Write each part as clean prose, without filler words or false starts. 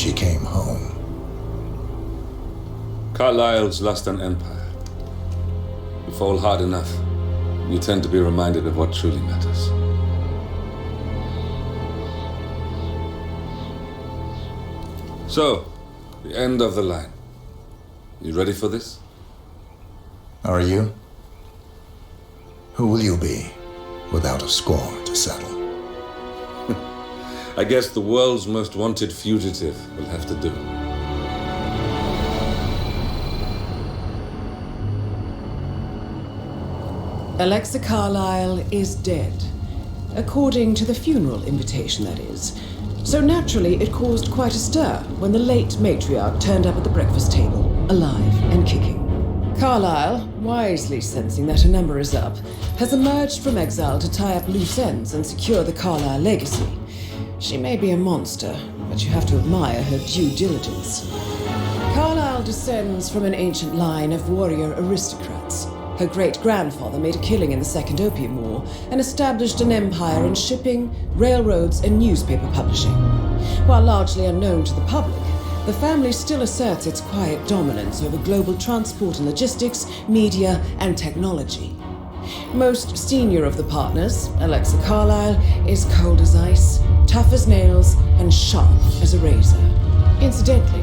she came home. Carlyle's lost an empire. You fall hard enough, you tend to be reminded of what truly matters. So, the end of the line. You ready for this? Are you? Who will you be, without a score to settle? I guess the world's most wanted fugitive will have to do. Alexa Carlyle is dead. According to the funeral invitation, that is. So naturally, it caused quite a stir when the late matriarch turned up at the breakfast table, alive and kicking. Carlyle, wisely sensing that her number is up, has emerged from exile to tie up loose ends and secure the Carlyle legacy. She may be a monster, but you have to admire her due diligence. Carlyle descends from an ancient line of warrior aristocrats. Her great-grandfather made a killing in the Second Opium War and established an empire in shipping, railroads, and newspaper publishing. While largely unknown to the public, the family still asserts its quiet dominance over global transport and logistics, media, and technology. Most senior of the partners, Alexa Carlyle, is cold as ice, tough as nails, and sharp as a razor. Incidentally,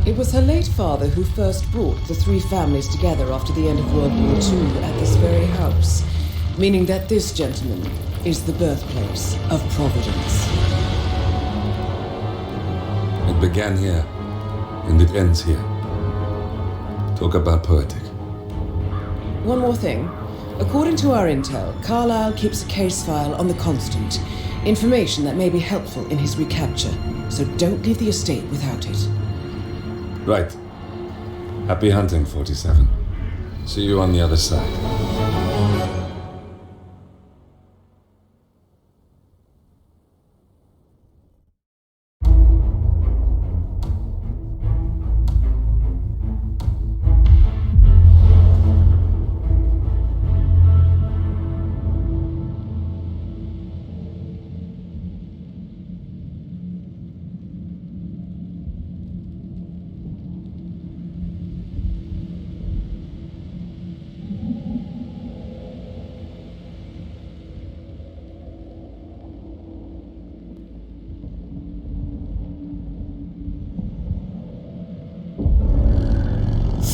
it was her late father who first brought the three families together after the end of World War II at this very house, meaning that this gentleman is the birthplace of Providence. It began here, and it ends here. Talk about poetic. One more thing. According to our intel, Carlyle keeps a case file on the Constant, information that may be helpful in his recapture, so don't leave the estate without it. Right. Happy hunting, 47. See you on the other side.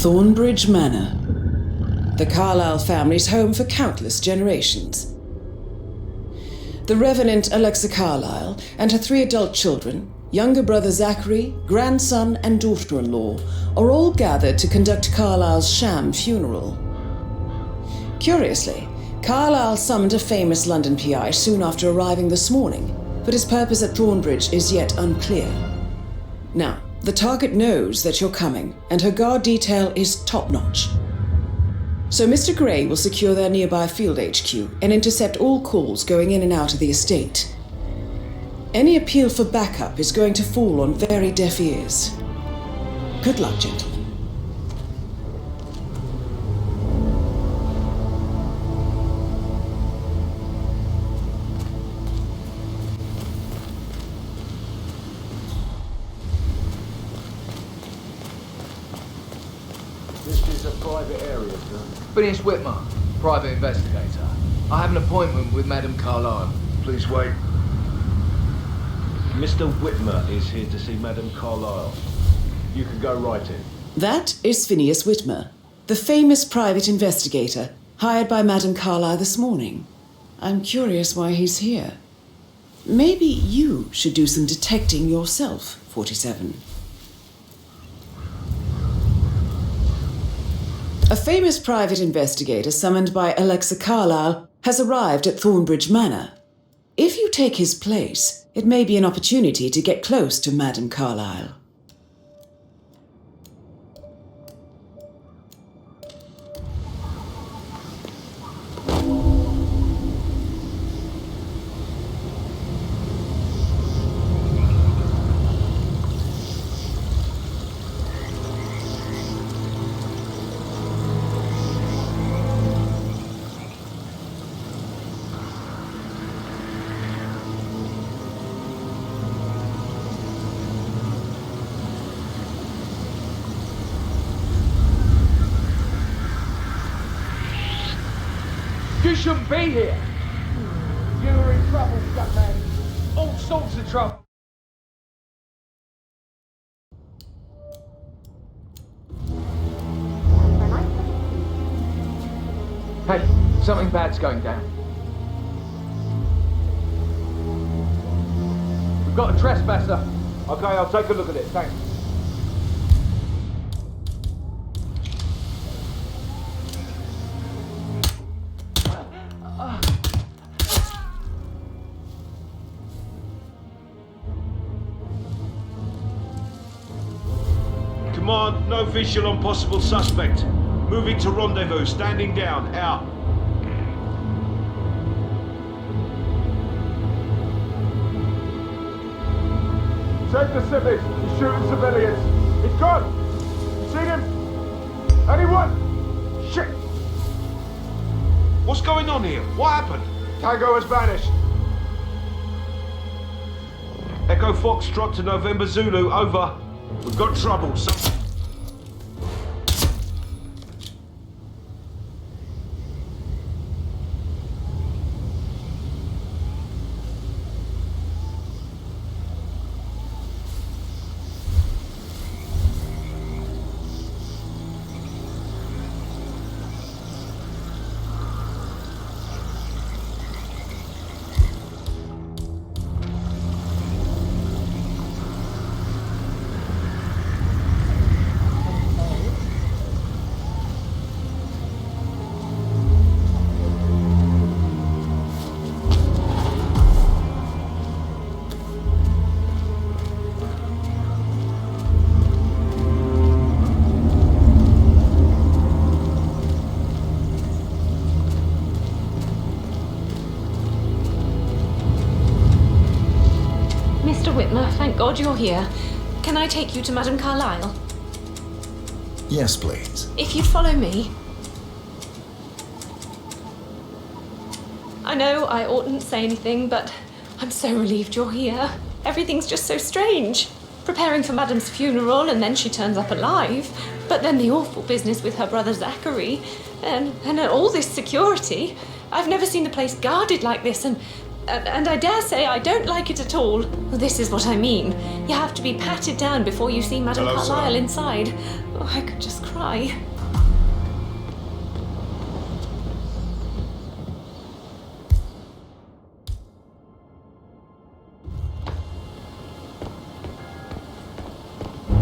Thornbridge Manor. The Carlyle family's home for countless generations. The Revenant Alexa Carlyle and her 3 adult children, younger brother Zachary, grandson, and daughter-in-law, are all gathered to conduct Carlyle's sham funeral. Curiously, Carlyle summoned a famous London PI soon after arriving this morning, but his purpose at Thornbridge is yet unclear. Now, the target knows that you're coming, and her guard detail is top-notch. So Mr. Gray will secure their nearby field HQ and intercept all calls going in and out of the estate. Any appeal for backup is going to fall on very deaf ears. Good luck, gentlemen. This is a private area, sir. Phineas Whitmer, private investigator. I have an appointment with Madame Carlyle. Please wait. Mr. Whitmer is here to see Madame Carlyle. You can go right in. That is Phineas Whitmer, the famous private investigator hired by Madame Carlyle this morning. I'm curious why he's here. Maybe you should do some detecting yourself, 47. A famous private investigator summoned by Alexa Carlyle has arrived at Thornbridge Manor. If you take his place, it may be an opportunity to get close to Madame Carlyle. shouldn't be here. You were in trouble, Scatman. All sorts of trouble. Hey, something bad's going down. We've got a trespasser. Okay, I'll take a look at it, thanks. Command, no visual on possible suspect. Moving to rendezvous, standing down, out. Take the civvies, he's shooting civilians. He's gone! You seen him? Anyone? Shit! What's going on here? What happened? Tango has vanished. Echo Foxtrot to November Zulu, over. We've got trouble. Thank God you're here. Can I take you to Madame Carlyle? Yes, please. If you follow me. I know I oughtn't say anything, but I'm so relieved you're here. Everything's just so strange. Preparing for Madame's funeral, and then she turns up alive. But then the awful business with her brother Zachary, and all this security. I've never seen the place guarded like this, and I dare say I don't like it at all. Well, this is what I mean. You have to be patted down before you see Madame Carlyle inside. Oh, I could just cry.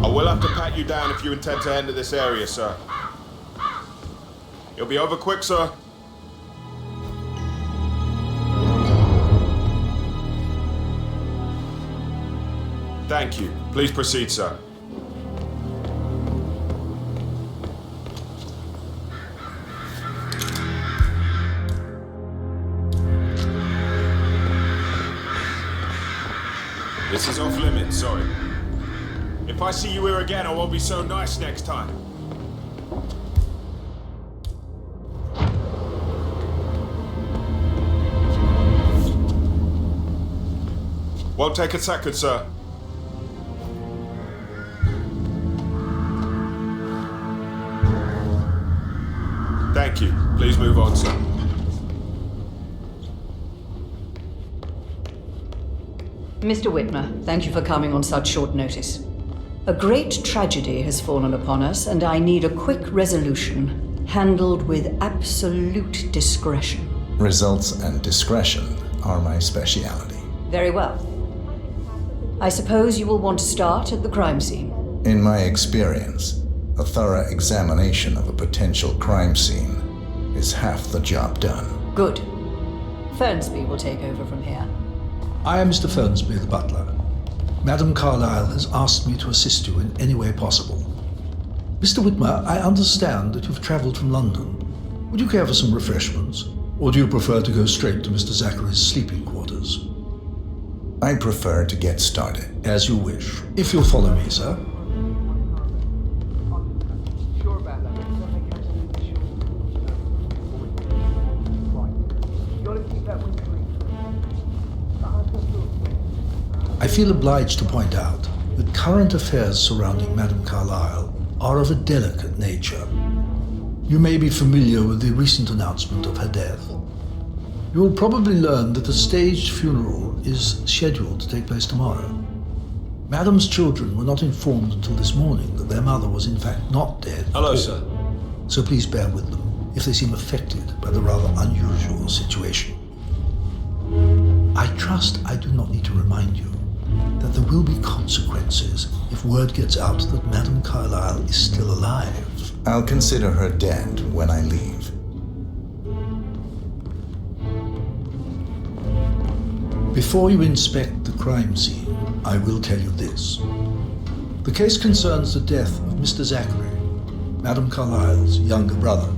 I will have to pat you down if you intend to enter this area, sir. You'll be over quick, sir. Thank you. Please proceed, sir. This is off limits, sorry. If I see you here again, I won't be so nice next time. Won't take a second, sir. Thank you. Please move on, sir. Mr. Whitmer, thank you for coming on such short notice. A great tragedy has fallen upon us, and I need a quick resolution, handled with absolute discretion. Results and discretion are my speciality. Very well. I suppose you will want to start at the crime scene. In my experience, a thorough examination of a potential crime scene is half the job done. Good. Fernsby will take over from here. I am Mr. Fernsby, the butler. Madame Carlyle has asked me to assist you in any way possible. Mr. Whitmer, I understand that you've travelled from London. Would you care for some refreshments? Or do you prefer to go straight to Mr. Zachary's sleeping quarters? I prefer to get started. As you wish. If you'll follow me, sir. Sure about that. Don't make absolutely sure. Right. You gotta keep that window clean. I feel obliged to point out that current affairs surrounding Madame Carlyle are of a delicate nature. You may be familiar with the recent announcement of her death. You will probably learn that a staged funeral is scheduled to take place tomorrow. Madam's children were not informed until this morning that their mother was in fact not dead. Hello, sir. So please bear with them if they seem affected by the rather unusual situation. I trust I do not need to remind you that there will be consequences if word gets out that Madame Carlyle is still alive. I'll consider her dead when I leave. Before you inspect the crime scene, I will tell you this. The case concerns the death of Mr. Zachary, Madame Carlyle's younger brother.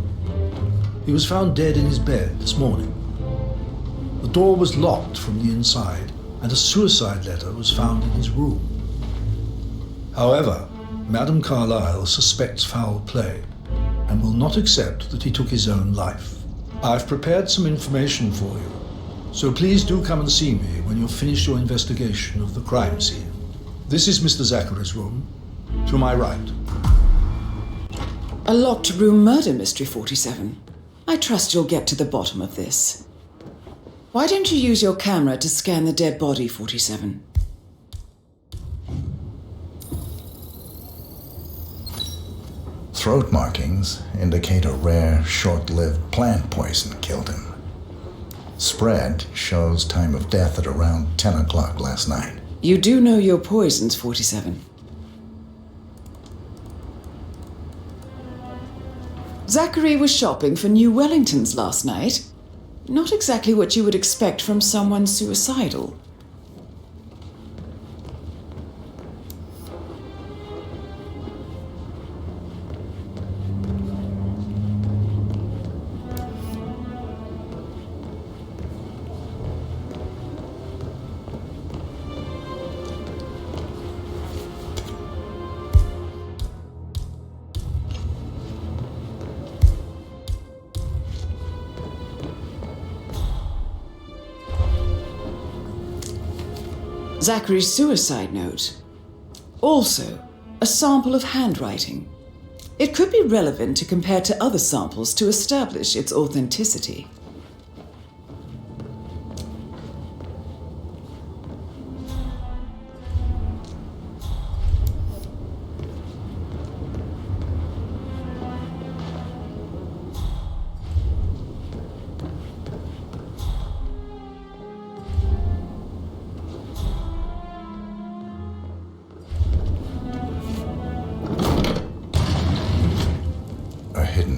He was found dead in his bed this morning. The door was locked from the inside, and a suicide letter was found in his room. However, Madame Carlyle suspects foul play and will not accept that he took his own life. I've prepared some information for you, so please do come and see me when you've finished your investigation of the crime scene. This is Mr. Zachary's room, to my right. A locked room murder mystery, 47. I trust you'll get to the bottom of this. Why don't you use your camera to scan the dead body, 47? Throat markings indicate a rare, short-lived plant poison killed him. Spread shows time of death at around 10 o'clock last night. You do know your poisons, 47. Zachary was shopping for New Wellingtons last night. Not exactly what you would expect from someone suicidal. Zachary's suicide note. Also, a sample of handwriting. It could be relevant to compare to other samples to establish its authenticity.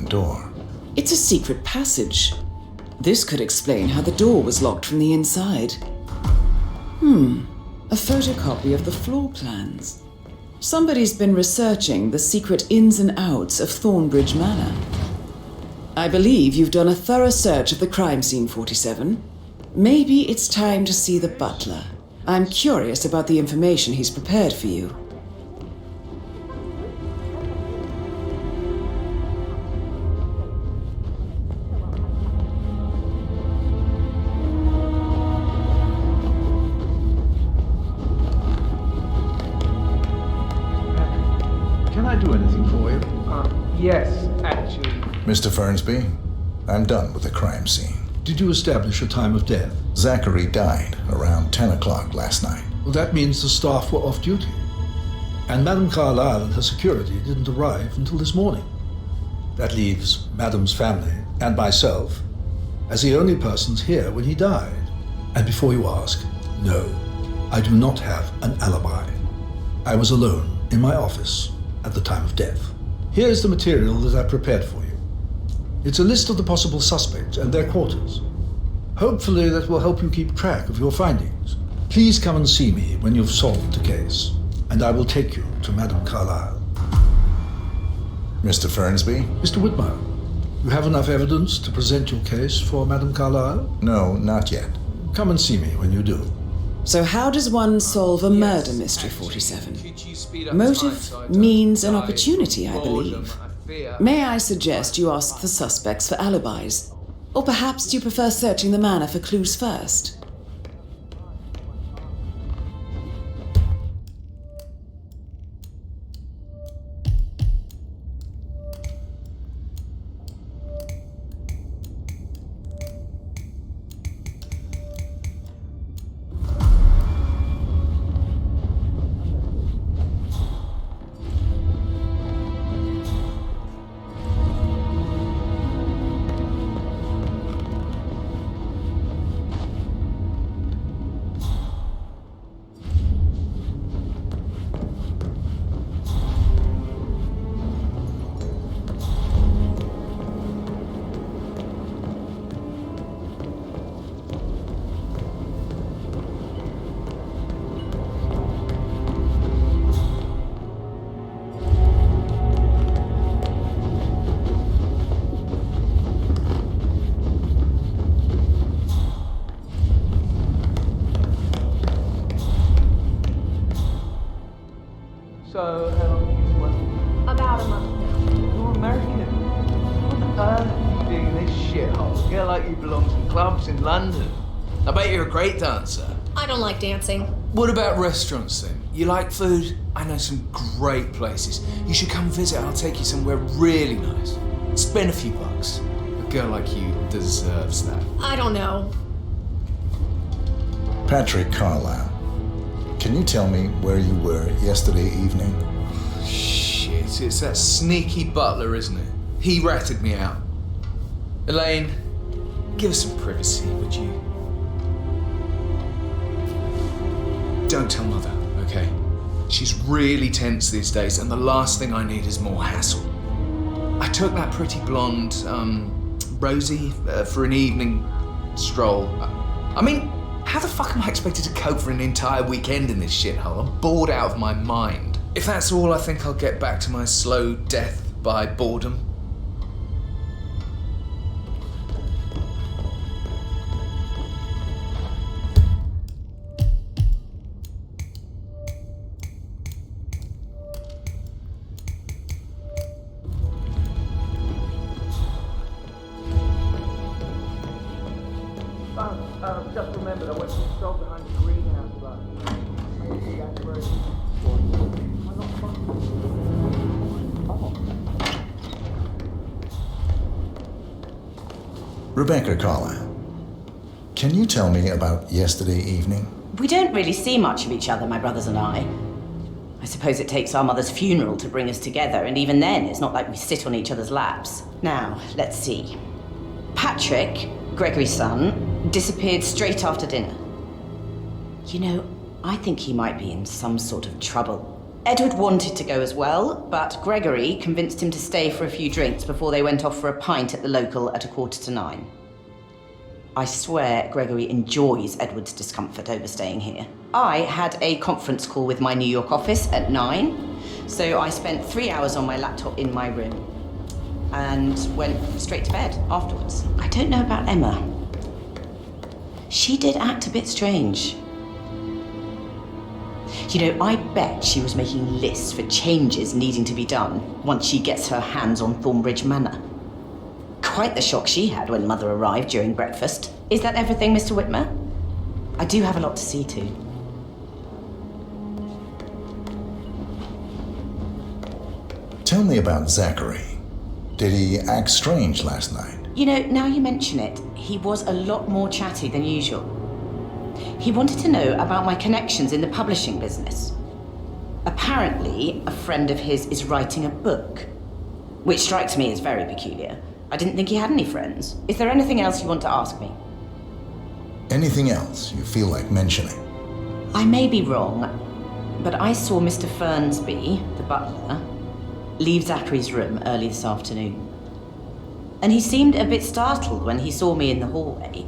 Door. It's a secret passage. This could explain how the door was locked from the inside. A photocopy of the floor plans. Somebody's been researching the secret ins and outs of Thornbridge Manor. I believe you've done a thorough search of the crime scene, 47. Maybe it's time to see the butler. I'm curious about the information he's prepared for you. Can I do anything for you? Yes, actually. Mr. Fernsby, I'm done with the crime scene. Did you establish a time of death? Zachary died around 10 o'clock last night. Well, that means the staff were off duty. And Madame Carlyle and her security didn't arrive until this morning. That leaves Madame's family and myself as the only persons here when he died. And before you ask, no, I do not have an alibi. I was alone in my office at the time of death. Here is the material that I prepared for you. It's a list of the possible suspects and their quarters. Hopefully that will help you keep track of your findings. Please come and see me when you've solved the case, and I will take you to Madame Carlyle. Mr. Fernsby? Mr. Whitmer, you have enough evidence to present your case for Madame Carlyle? No, not yet. Come and see me when you do. So how does one solve a murder mystery, 47? Motive, means, and opportunity, I believe. May I suggest you ask the suspects for alibis? Or perhaps do you prefer searching the manor for clues first? So, how long have you been working? About a month now. You're American. What the earth are you doing in this shithole? A girl like you belongs in clubs in London. I bet you're a great dancer. I don't like dancing. What about restaurants then? You like food? I know some great places. You should come visit. I'll take you somewhere really nice. Spend a few bucks. A girl like you deserves that. I don't know. Patrick Carlisle, can you tell me where you were yesterday evening? Shit, it's that sneaky butler, isn't it? He ratted me out. Elaine, give us some privacy, would you? Don't tell Mother, okay? She's really tense these days, and the last thing I need is more hassle. I took that pretty blonde, Rosie, for an evening stroll. I mean, how the fuck am I expected to cope for an entire weekend in this shithole? I'm bored out of my mind. If that's all, I think I'll get back to my slow death by boredom. Just remembered I went to the shop behind the greenhouse last night. Maybe that's where it's... I'm not fucking... Rebecca Carlisle, can you tell me about yesterday evening? We don't really see much of each other, my brothers and I. I suppose it takes our mother's funeral to bring us together, and even then, it's not like we sit on each other's laps. Now, let's see. Patrick, Gregory's son, disappeared straight after dinner. You know, I think he might be in some sort of trouble. Edward wanted to go as well, but Gregory convinced him to stay for a few drinks before they went off for a pint at the local at 9:15. I swear Gregory enjoys Edward's discomfort over staying here. I had a conference call with my New York office at 9, so I spent 3 hours on my laptop in my room and went straight to bed afterwards. I don't know about Emma. She did act a bit strange. You know, I bet she was making lists for changes needing to be done once she gets her hands on Thornbridge Manor. Quite the shock she had when Mother arrived during breakfast. Is that everything, Mr. Whitmer? I do have a lot to see to. Tell me about Zachary. Did he act strange last night? You know, now you mention it, he was a lot more chatty than usual. He wanted to know about my connections in the publishing business. Apparently, a friend of his is writing a book, which strikes me as very peculiar. I didn't think he had any friends. Is there anything else you want to ask me? Anything else you feel like mentioning? I may be wrong, but I saw Mr. Fernsby, the butler, leave Zachary's room early this afternoon. And he seemed a bit startled when he saw me in the hallway.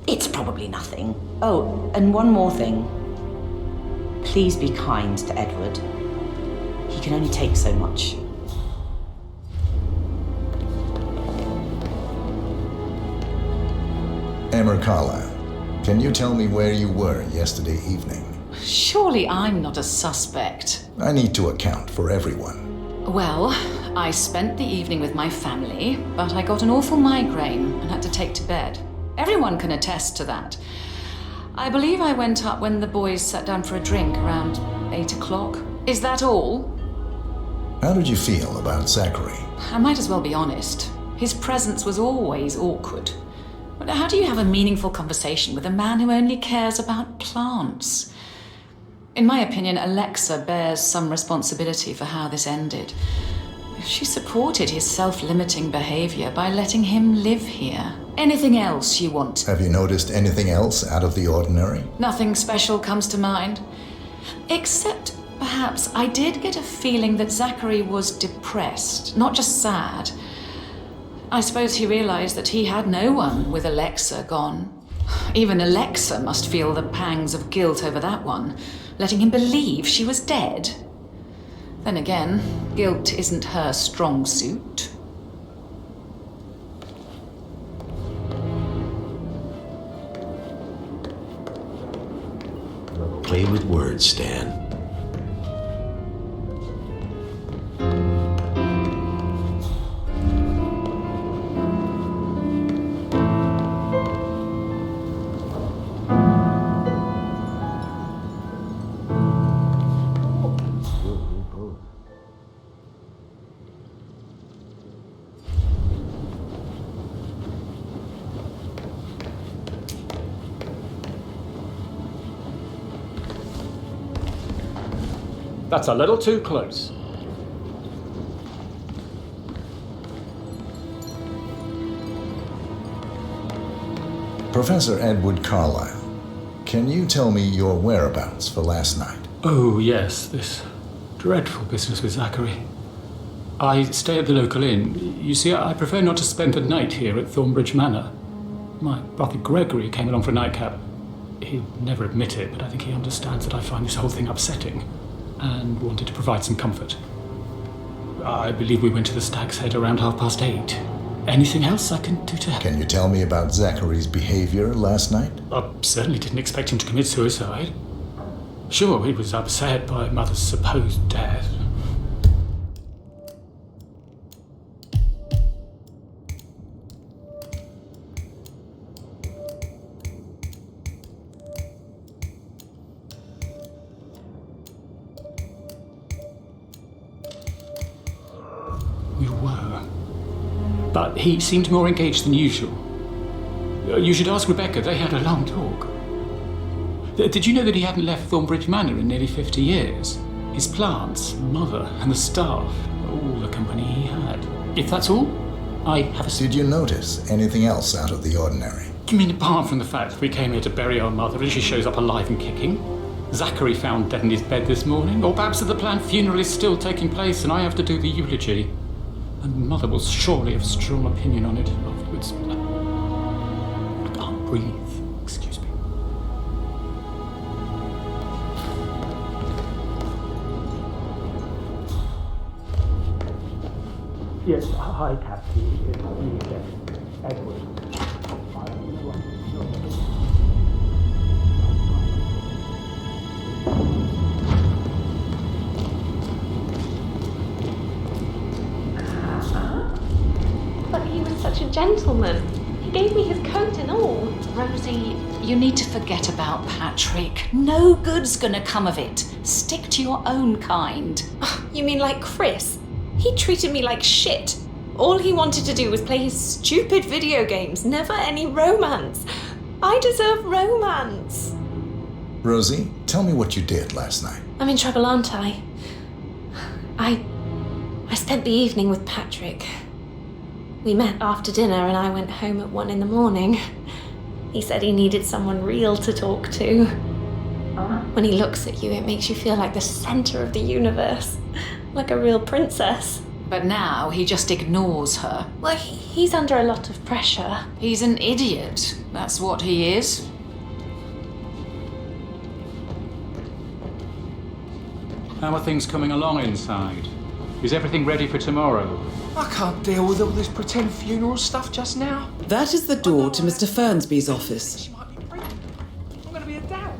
It's probably nothing. Oh, and one more thing. Please be kind to Edward. He can only take so much. Emma Carlisle, can you tell me where you were yesterday evening? Surely I'm not a suspect. I need to account for everyone. Well, I spent the evening with my family, but I got an awful migraine and had to take to bed. Everyone can attest to that. I believe I went up when the boys sat down for a drink around 8 o'clock. Is that all? How did you feel about Zachary? I might as well be honest. His presence was always awkward. But how do you have a meaningful conversation with a man who only cares about plants? In my opinion, Alexa bears some responsibility for how this ended. She supported his self-limiting behavior by letting him live here. Anything else you want? Have you noticed anything else out of the ordinary? Nothing special comes to mind. Except, perhaps, I did get a feeling that Zachary was depressed, not just sad. I suppose he realized that he had no one with Alexa gone. Even Alexa must feel the pangs of guilt over that one, letting him believe she was dead. Then again, guilt isn't her strong suit. Play with words, Stan. That's a little too close. Professor Edward Carlyle, can you tell me your whereabouts for last night? Oh, yes, this dreadful business with Zachary. I stay at the local inn. You see, I prefer not to spend the night here at Thornbridge Manor. My brother Gregory came along for a nightcap. He'll never admit it, but I think he understands that I find this whole thing upsetting and wanted to provide some comfort. I believe we went to the Stag's Head around 8:30. Anything else I can do to help? Can you tell me about Zachary's behavior last night? I certainly didn't expect him to commit suicide. Sure, he was upset by Mother's supposed death. We were. But he seemed more engaged than usual. You should ask Rebecca, they had a long talk. Did you know that he hadn't left Thornbridge Manor in nearly 50 years? His plants, Mother, and the staff, all the company he had. If that's all, I have a... Did you notice anything else out of the ordinary? You mean apart from the fact that we came here to bury our mother and she shows up alive and kicking? Zachary found dead in his bed this morning? Or perhaps that the planned funeral is still taking place and I have to do the eulogy? And Mother will surely have a strong opinion on it afterwards. I can't breathe. Excuse me. Yes, hi, Kathy. It's me again. Edward. But he was such a gentleman. He gave me his coat and all. Rosie, you need to forget about Patrick. No good's gonna come of it. Stick to your own kind. You mean like Chris? He treated me like shit. All he wanted to do was play his stupid video games, never any romance. I deserve romance. Rosie, tell me what you did last night. I'm in trouble, aren't I? I spent the evening with Patrick. We met after dinner and I went home at 1 a.m. He said he needed someone real to talk to. When he looks at you, it makes you feel like the center of the universe. Like a real princess. But now he just ignores her. Well, he's under a lot of pressure. He's an idiot. That's what he is. How are things coming along inside? Is everything ready for tomorrow? I can't deal with all this pretend funeral stuff just now. That is the door to Mr. Fernsby's office. She might be pregnant. I'm going to be a dad.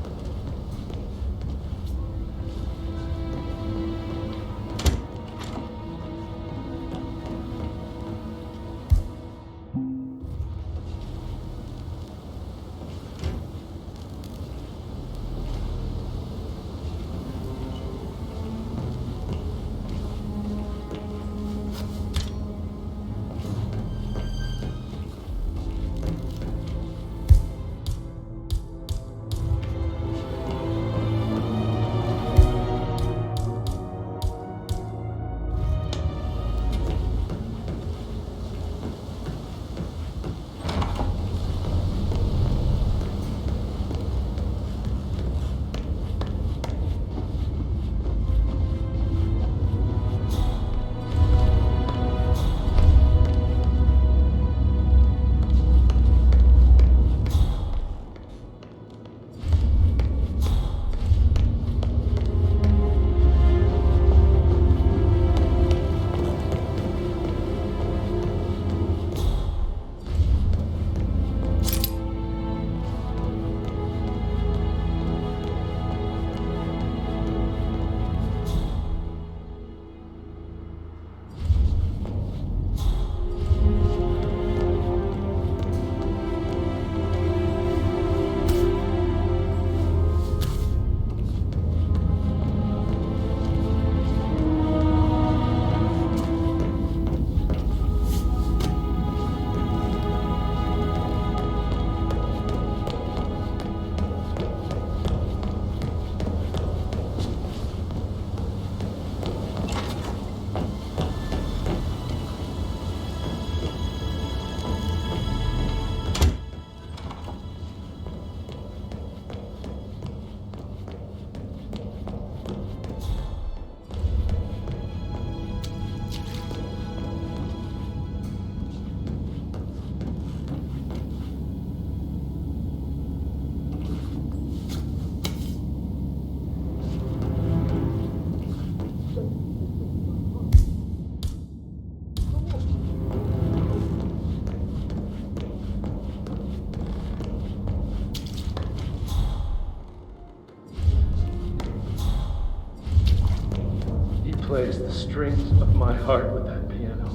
strings of my heart with that piano.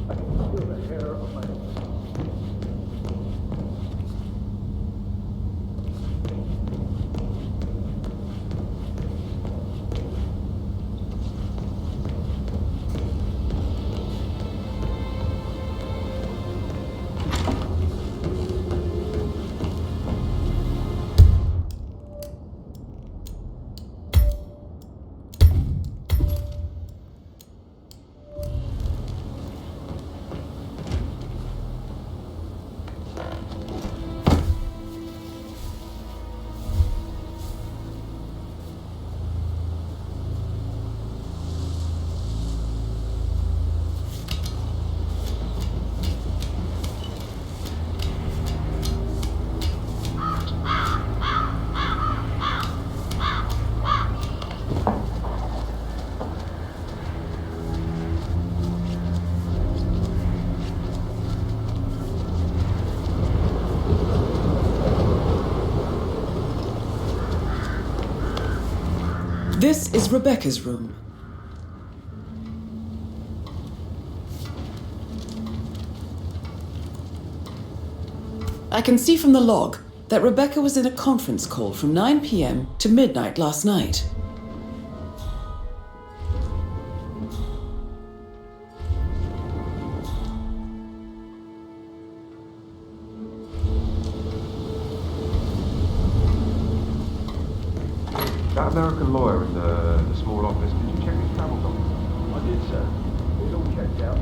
I can feel the hair on my... This is Rebecca's room. I can see from the log that Rebecca was in a conference call from 9 p.m. to midnight last night. That American lawyer in the small office, did you check his travel docs? I did, sir. It's all checked out.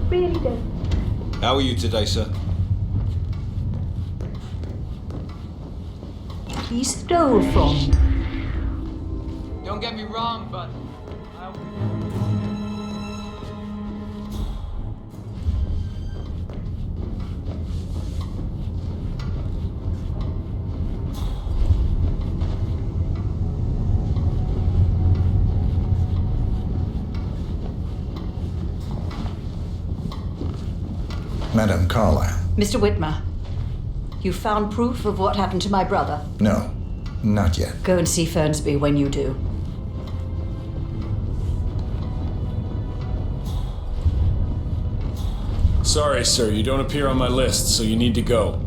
Really don't. How are you today, sir? He stole from. Don't get me wrong, but Madam Carlyle. Mr. Whitmer, you found proof of what happened to my brother? No, not yet. Go and see Fernsby when you do. Sorry, sir, you don't appear on my list, so you need to go.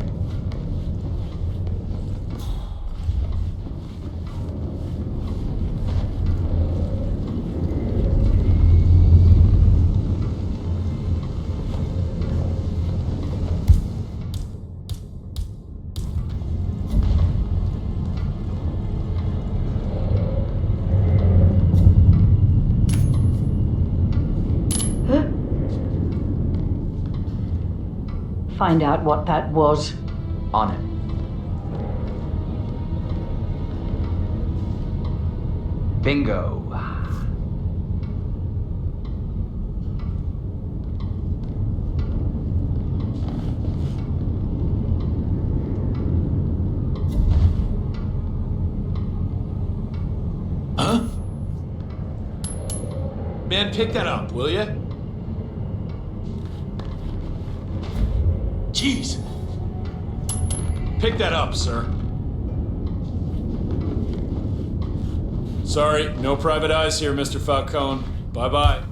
Find out what that was. on it. Bingo. Huh? Man, pick that up, will ya? Jeez. Pick that up, sir. Sorry, no private eyes here, Mr. Falcone. Bye-bye.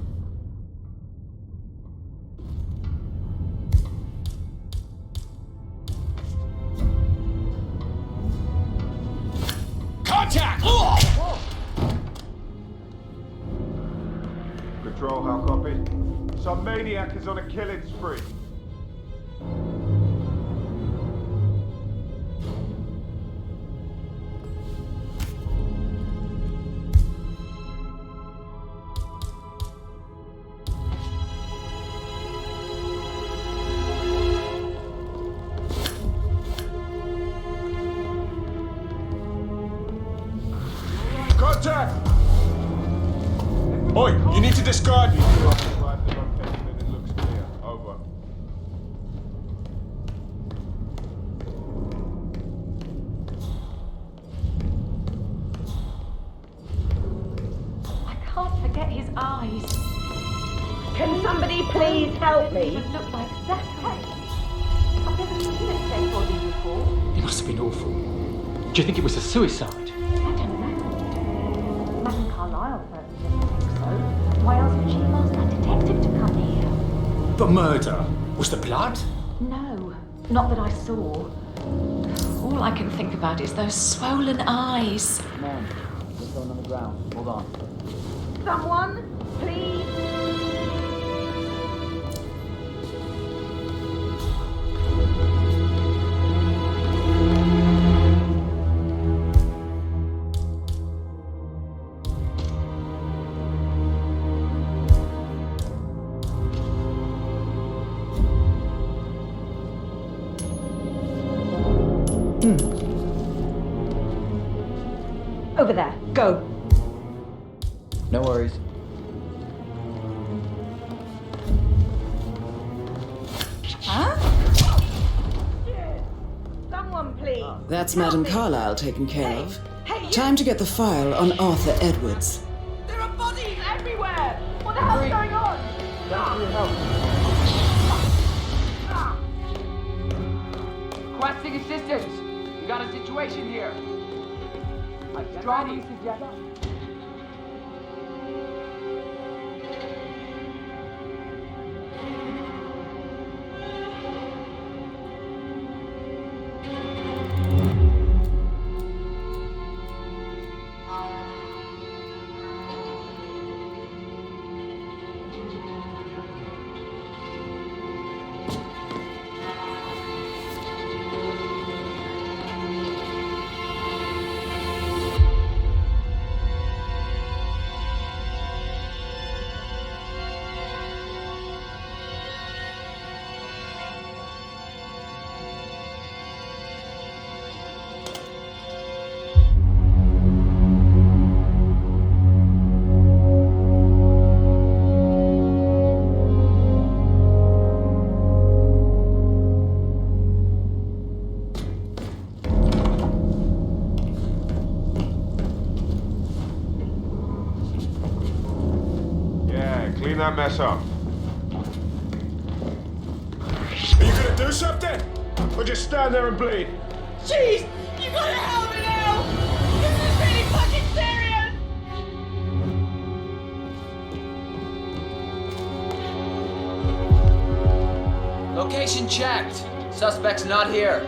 Contact! Control, how copy? Some maniac is on a killing spree. Contact! Oi, you need to discard me. It looks clear. Over. I can't forget his eyes. Can somebody please help me? He looked like Zachary. I've never seen a dead body before. It must have been awful. Do you think it was a suicide? I don't know. Madame Carlyle certainly didn't think so. Why else would she have asked that detective to come here? The murder was the blood? No, not that I saw. All I can think about is those swollen eyes. Man, what's going on the ground? Hold on. Someone, please. Over there. Go. No worries. Huh? Someone, please. That's Madame Carlyle taken care of. Hey, you! Time to get the file on Arthur Edwards. There are bodies everywhere! What the hell's going on? Requesting assistance. We got a situation here. Strongly suggest. Clean that mess up. Are you gonna do something? Or just stand there and bleed? Jeez! You gotta help me now! This is really fucking serious! Location checked. Suspect's not here.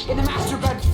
In the master bedroom.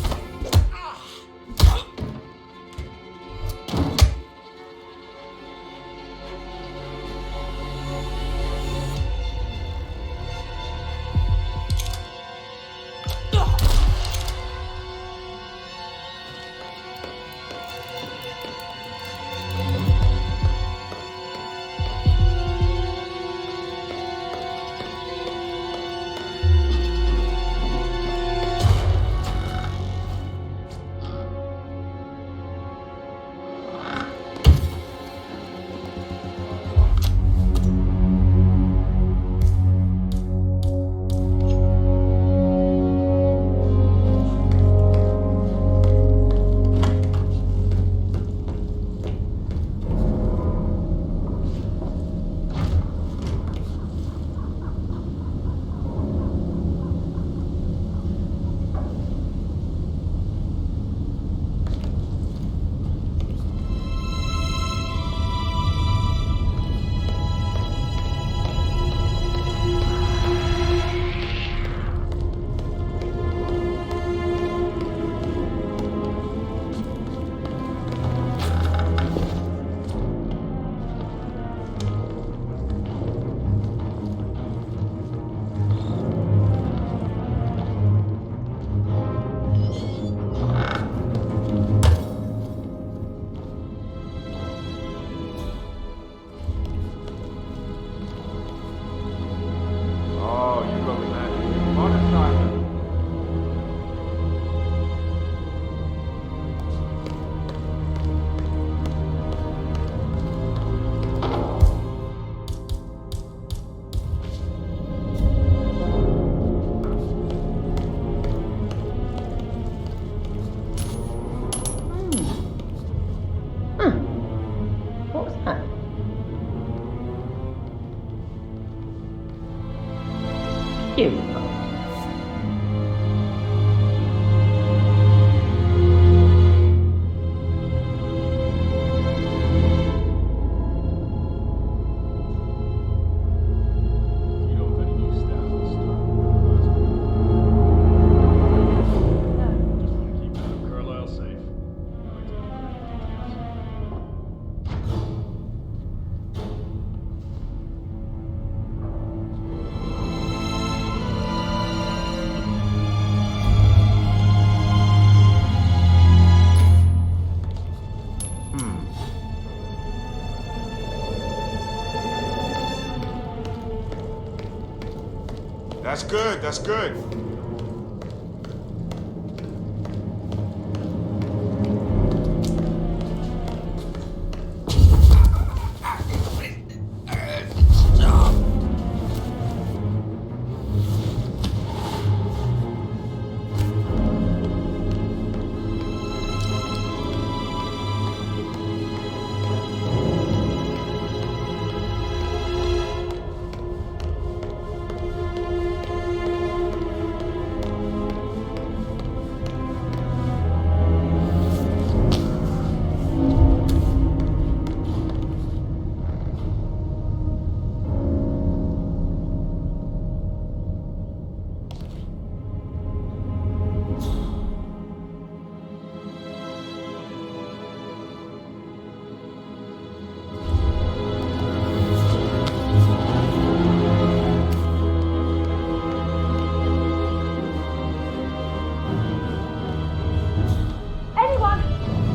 That's good, that's good.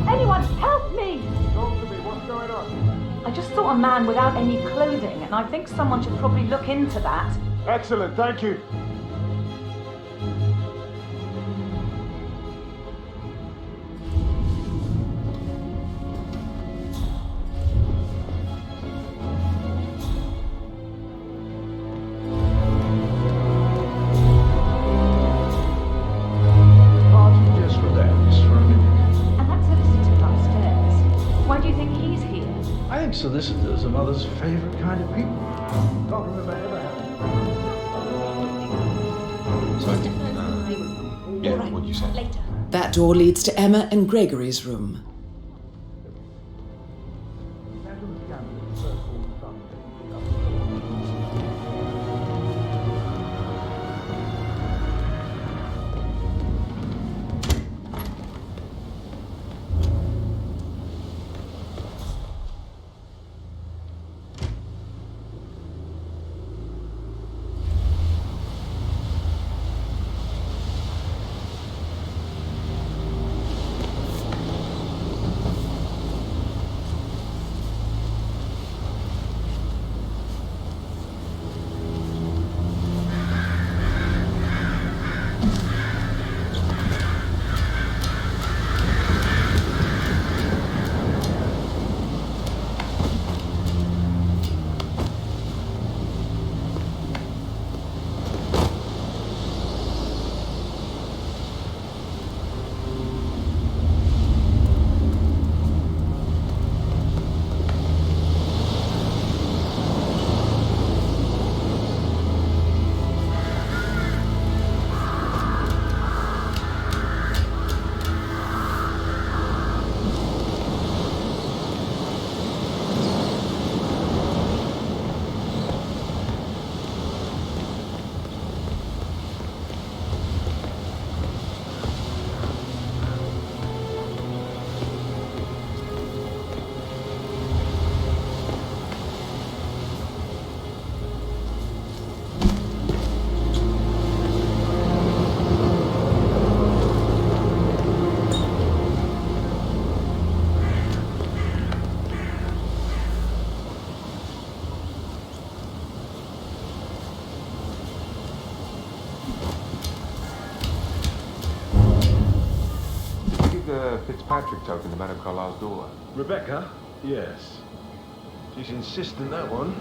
Anyone, help me! Talk to me, what's going on? I just saw a man without any clothing, and I think someone should probably look into that. Excellent, thank you. Solicitors are Mother's favorite kind of people. Can't remember ever having. Yeah, what'd you say? Later. That door leads to Emma and Gregory's room. Fitzpatrick token to Madame Carlisle's daughter. Rebecca? Yes. She's insistent, that one.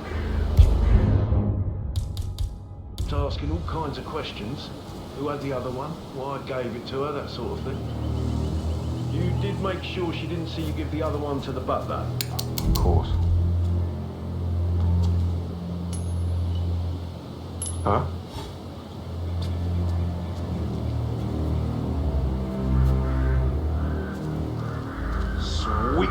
She's asking all kinds of questions. Who had the other one? Why I gave it to her, that sort of thing. You did make sure she didn't see you give the other one to the butler? Of course. Huh? Sweet.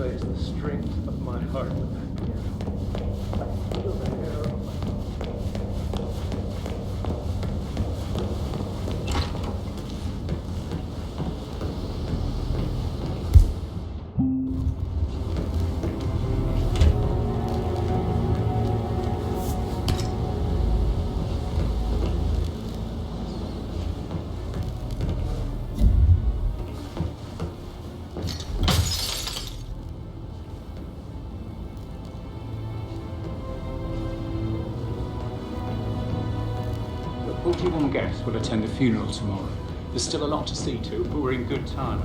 plays the strings of my heart. The 41 guests will attend the funeral tomorrow. There's still a lot to see to, but we're in good time.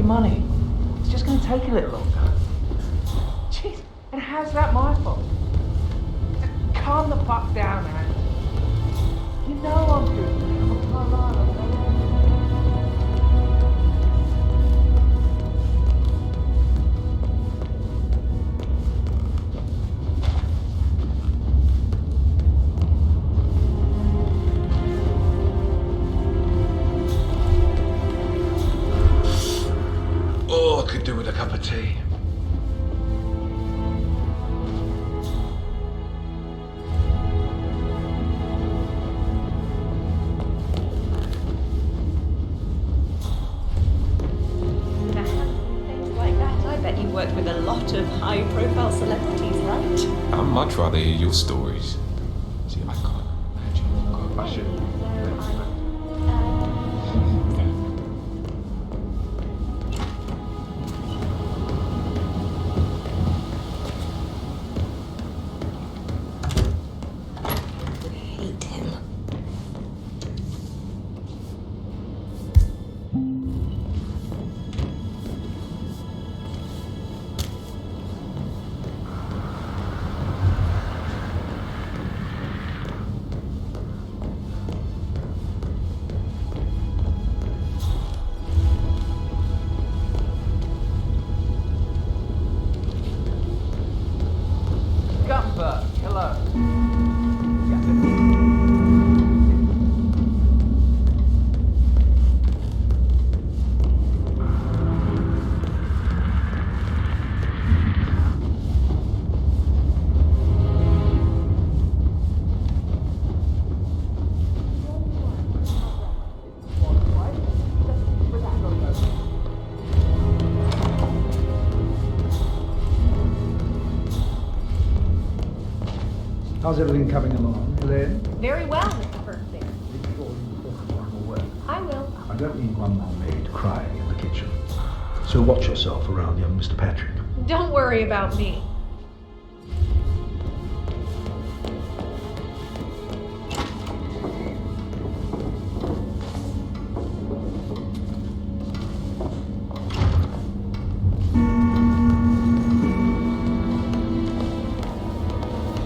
money. It's just going to take a little longer. Jeez, and how's that my fault? Calm the fuck down, man. You know I'm good. I'm alright, okay? Oh, I could do with a cup of tea. Things like that, I bet you worked with a lot of high-profile celebrities, right? I'd much rather hear your stories. See, I can't imagine. God, I should. How's everything coming along, Elaine? Very well, Mr. Firstbear. Make sure you talk one more word. I will. I don't need one more maid crying in the kitchen. So watch yourself around young Mr. Patrick. Don't worry about me.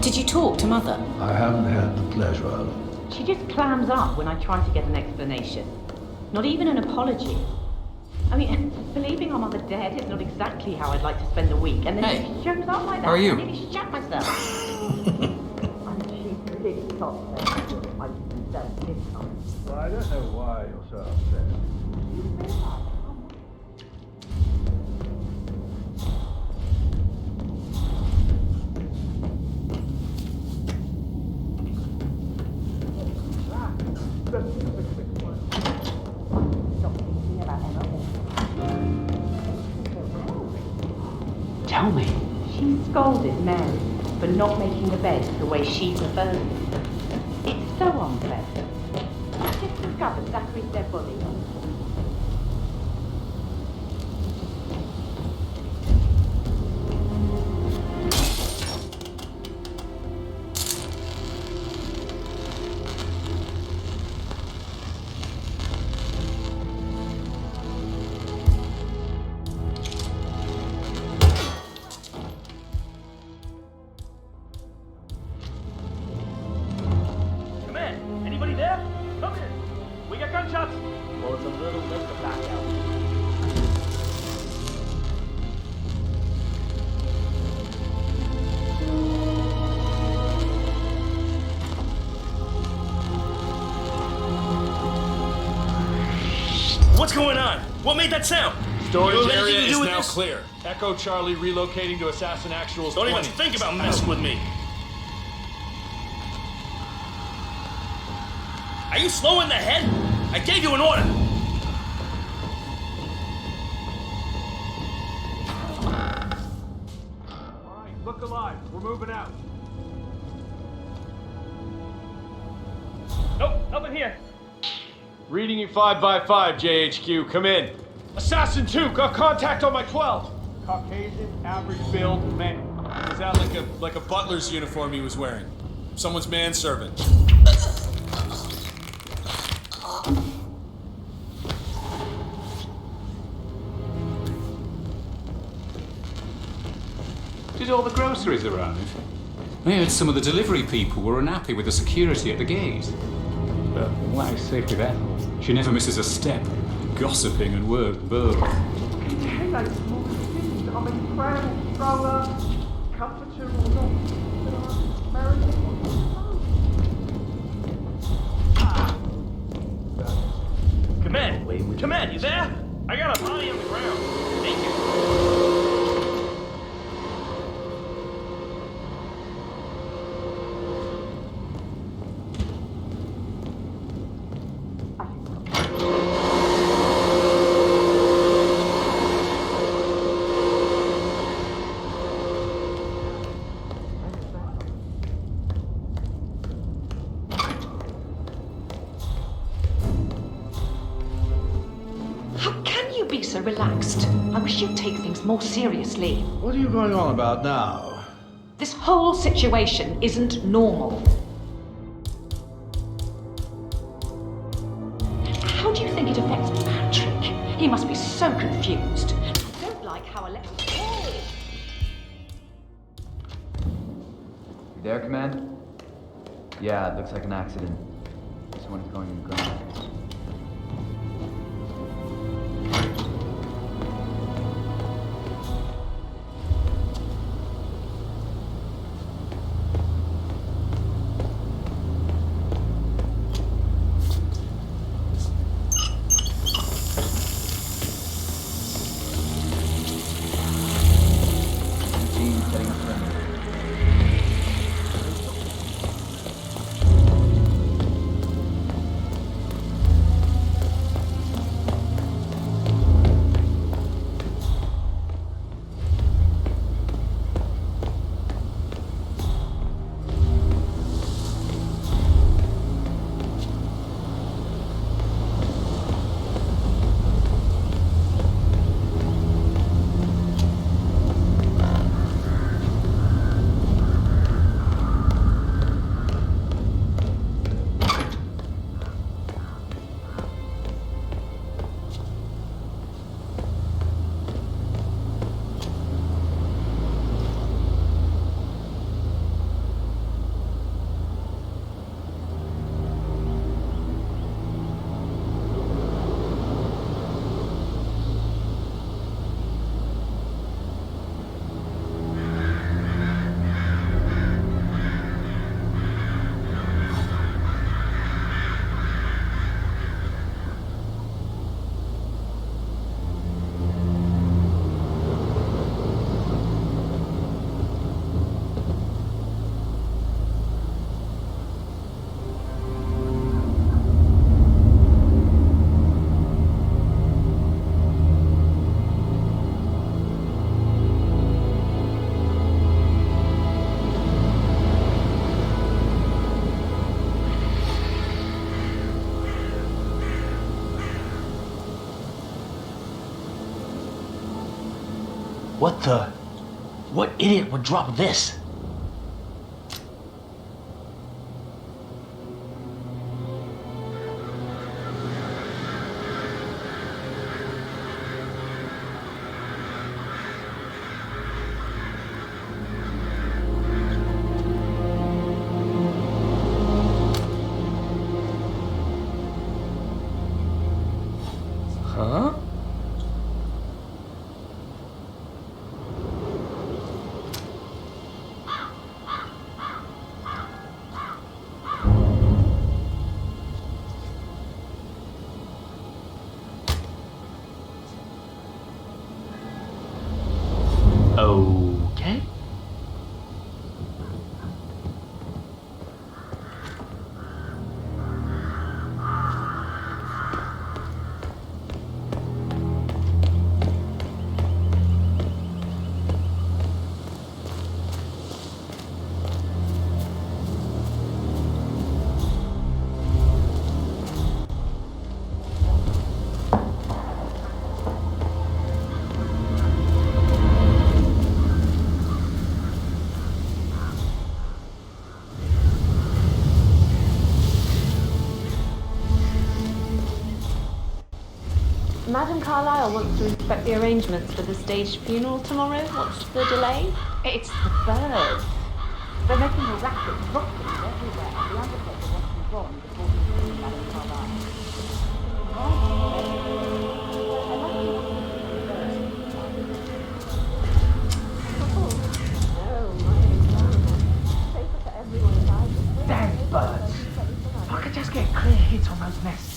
Did you talk to Mother? I haven't had the pleasure of. She just clams up when I try to get an explanation. Not even an apology. I mean, believing our mother dead is not exactly how I'd like to spend a week, and then she shows up like that. How are you? I nearly shat myself. I'm cheap, big top I myself this time. Well, I don't know why you're so upset. Tell me. She scolded Mary for not making the bed the way she preferred it. It's so unfair. I just discovered Zachary's dead body. What's going on? What made that sound? Storage area is now clear. Echo Charlie relocating to Assassin Actual's Don't 20. even think about messing with me. Are you slow in the head? I gave you an order. All right, look alive. We're moving out. Nope, nothing here. Reading you 5x5, JHQ. Come in. Assassin 2, got contact on my 12. Caucasian, average build, man. Is that like a butler's uniform he was wearing? Someone's manservant. Did all the groceries arrive? I heard some of the delivery people were unhappy with the security at the gate. But why safely there? She never misses a step, gossiping and word both. Hello, small things. I mean, pram, stroller, comforter or not. Married. Command, you there? I got a body on the ground. Thank you. So relaxed. I wish you'd take things more seriously. What are you going on about now? This whole situation isn't normal. How do you think it affects Patrick? He must be so confused. I don't like how Alexa... You there, Command? Yeah, it looks like an accident. This one is going in the ground. What idiot would drop this? Huh? Okay. Madam Carlyle wants to inspect the arrangements for the staged funeral tomorrow. What's the delay? It's the birds. They're making a racket, rocking everywhere. The undertaker wants to be gone before he sees Madam Carlyle. Damn birds. If I could just get a clear hit on those nests.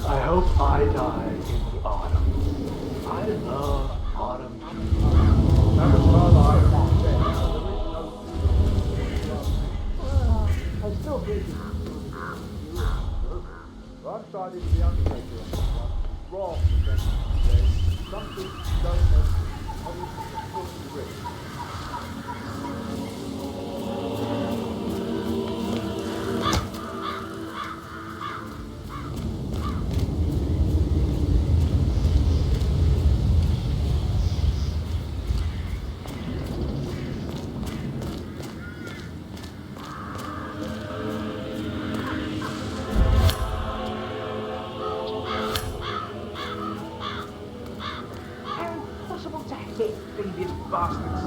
I hope I die in the autumn. I love autumn. I still think I'm starting to be undertaker on this one. Wrong, today. Some things don't know, others are fully rich. Bastards.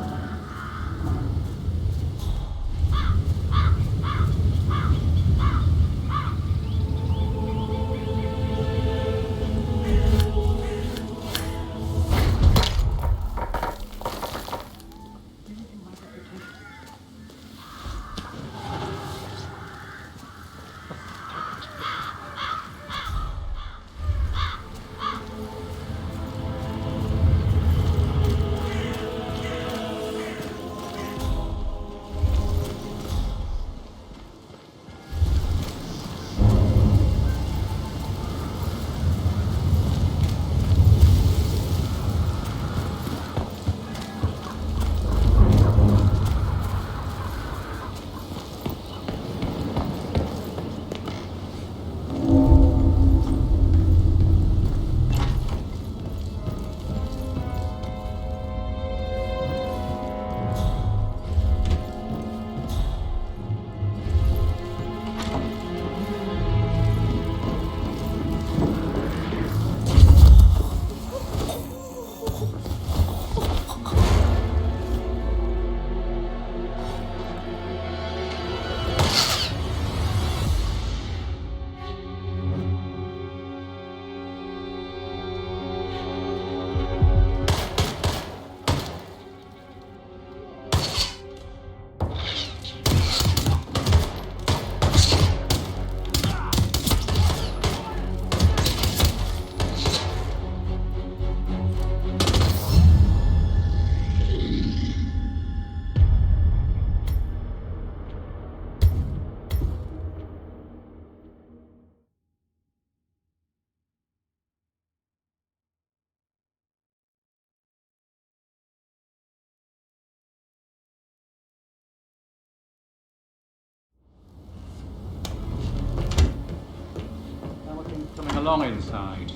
along inside?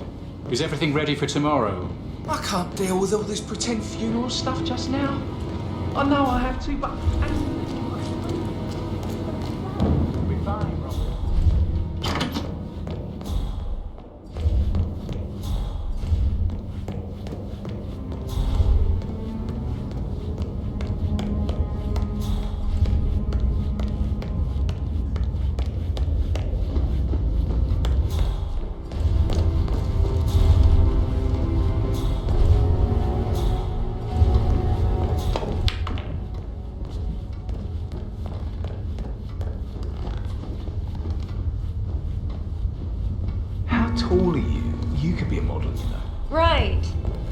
Is everything ready for tomorrow? I can't deal with all this pretend funeral stuff just now. I know I have to, but... We'll be fine, Robert. Tall are you? You could be a model, you know. Right.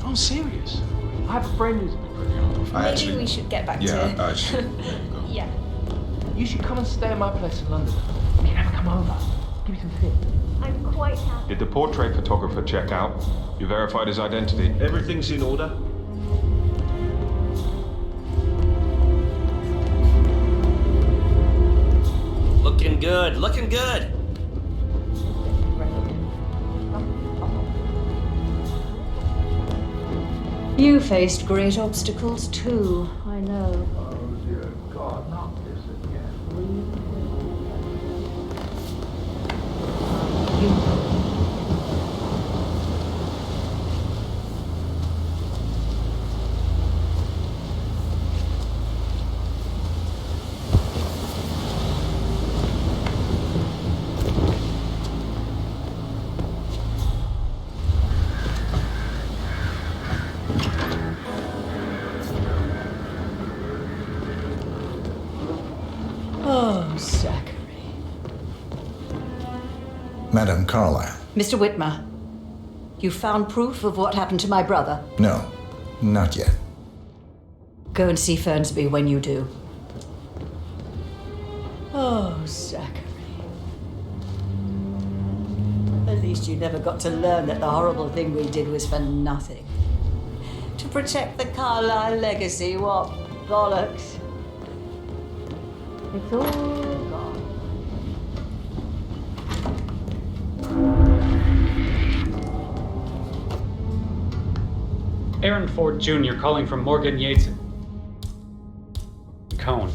I'm serious. I have a friend who's a bit Maybe we should get back to... Yeah. You should come and stay at my place in London. You can ever come over. Give me some tips. I'm quite happy. Did the portrait photographer check out? You verified his identity? Everything's in order. Looking good, looking good. You faced great obstacles too, I know. Oh dear God, not this again. Oh, Zachary. Madame Carlyle. Mr. Whitmer, you found proof of what happened to my brother? No, not yet. Go and see Fernsby when you do. Oh, Zachary. At least you never got to learn that the horrible thing we did was for nothing. To protect the Carlyle legacy, what bollocks. It's all gone. Aaron Ford Jr. calling from Morgan Yates Cone.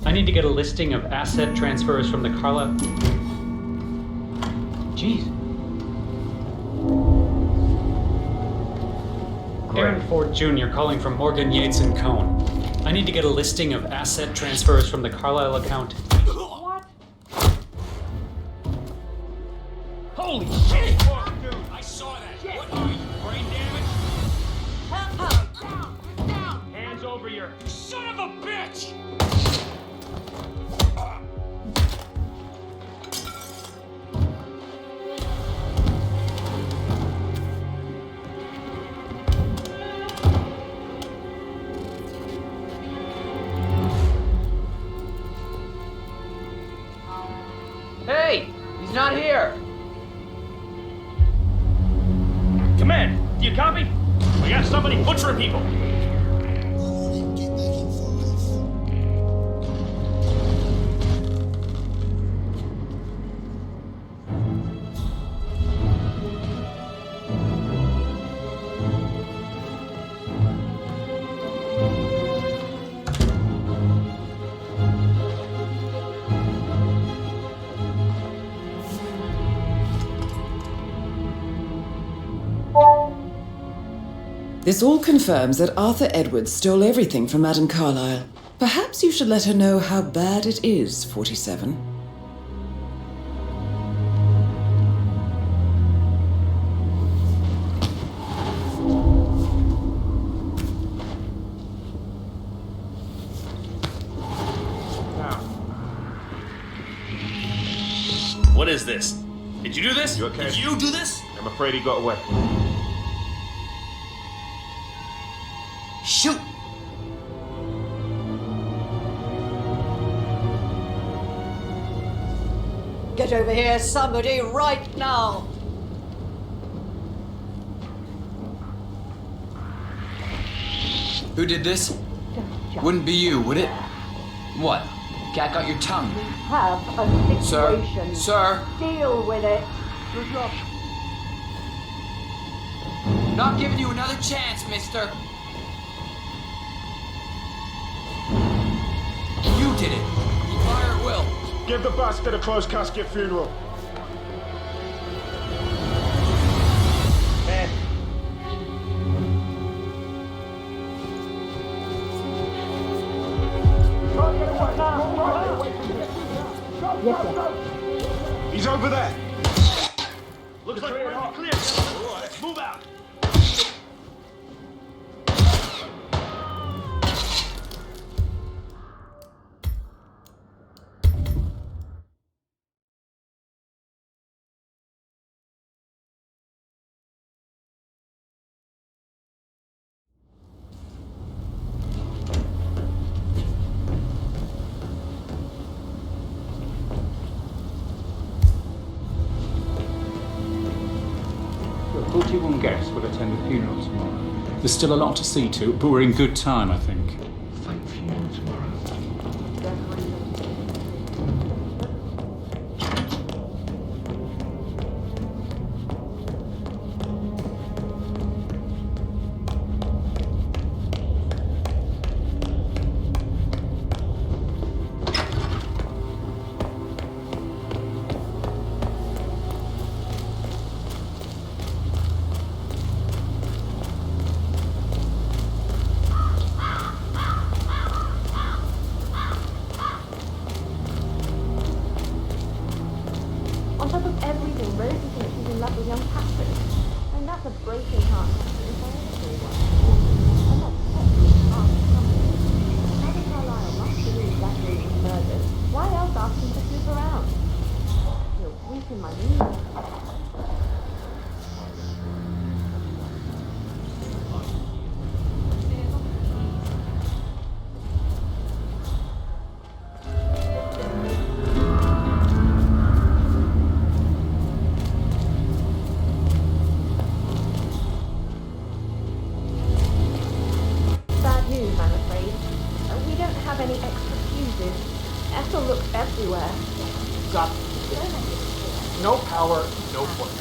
I need to get a listing of asset transfers from the Carla. Jeez. Aaron Ford Jr. calling from Morgan Yates and Cone. I need to get a listing of asset transfers from the Carlyle account. What? Holy shit! Oh, dude, I saw that. Shit. What are you, brain damage? Down! Hands over your... Son of a bitch! Hey! He's not here! Command, do you copy? We got somebody butchering people. This all confirms that Arthur Edwards stole everything from Madame Carlyle. Perhaps you should let her know how bad it is, 47. What is this? Did you do this? You okay? Did you do this? I'm afraid he got away. Shoot! Get over here, somebody, right now! Who did this? Wouldn't be you, would it? What? Cat got your tongue? Have a situation. Sir? Deal with it. Good job. Not giving you another chance, mister. You did it. You fire at will. Give the bastard a closed casket funeral. He's over there. Looks like we're clear. Let's move out. The 41 guests will attend the funeral tomorrow. There's still a lot to see to, but we're in good time, I think. Fake funeral tomorrow. On top of everything, Rosie thinks she's in love with young Patrick. And that's a breaking heart for everyone. And that's possibly half the company. Mother Carlyle must believe Zachary was murdered. Why else ask him to sleep around? I feel weak in my knees. Bad news, I'm afraid. We don't have any extra fuses. Ethel looked everywhere. Got no power, no point.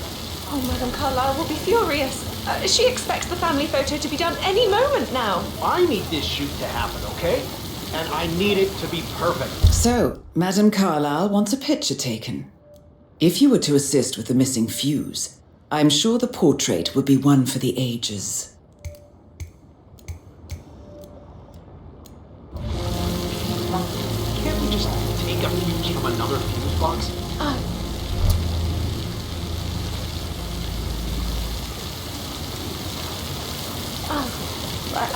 Oh, Madame Carlyle will be furious. She expects the family photo to be done any moment now. I need this shoot to happen, okay? And I need it to be perfect. So, Madame Carlyle wants a picture taken. If you were to assist with the missing fuse, I'm sure the portrait would be one for the ages. Can't we just take a fuse from another fuse box?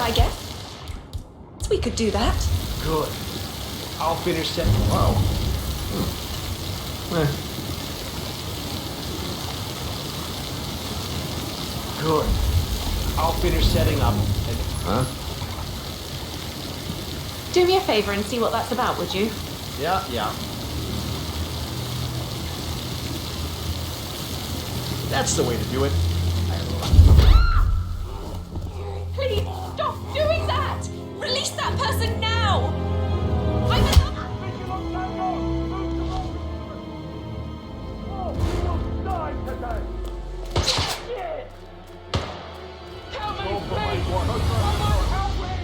I guess. We could do that. Good. I'll finish setting. Whoa. Good. I'll finish setting up. Huh? Do me a favor and see what that's about, would you? Yeah. That's the way to do it. Please, stop doing that! Release that person now! I'm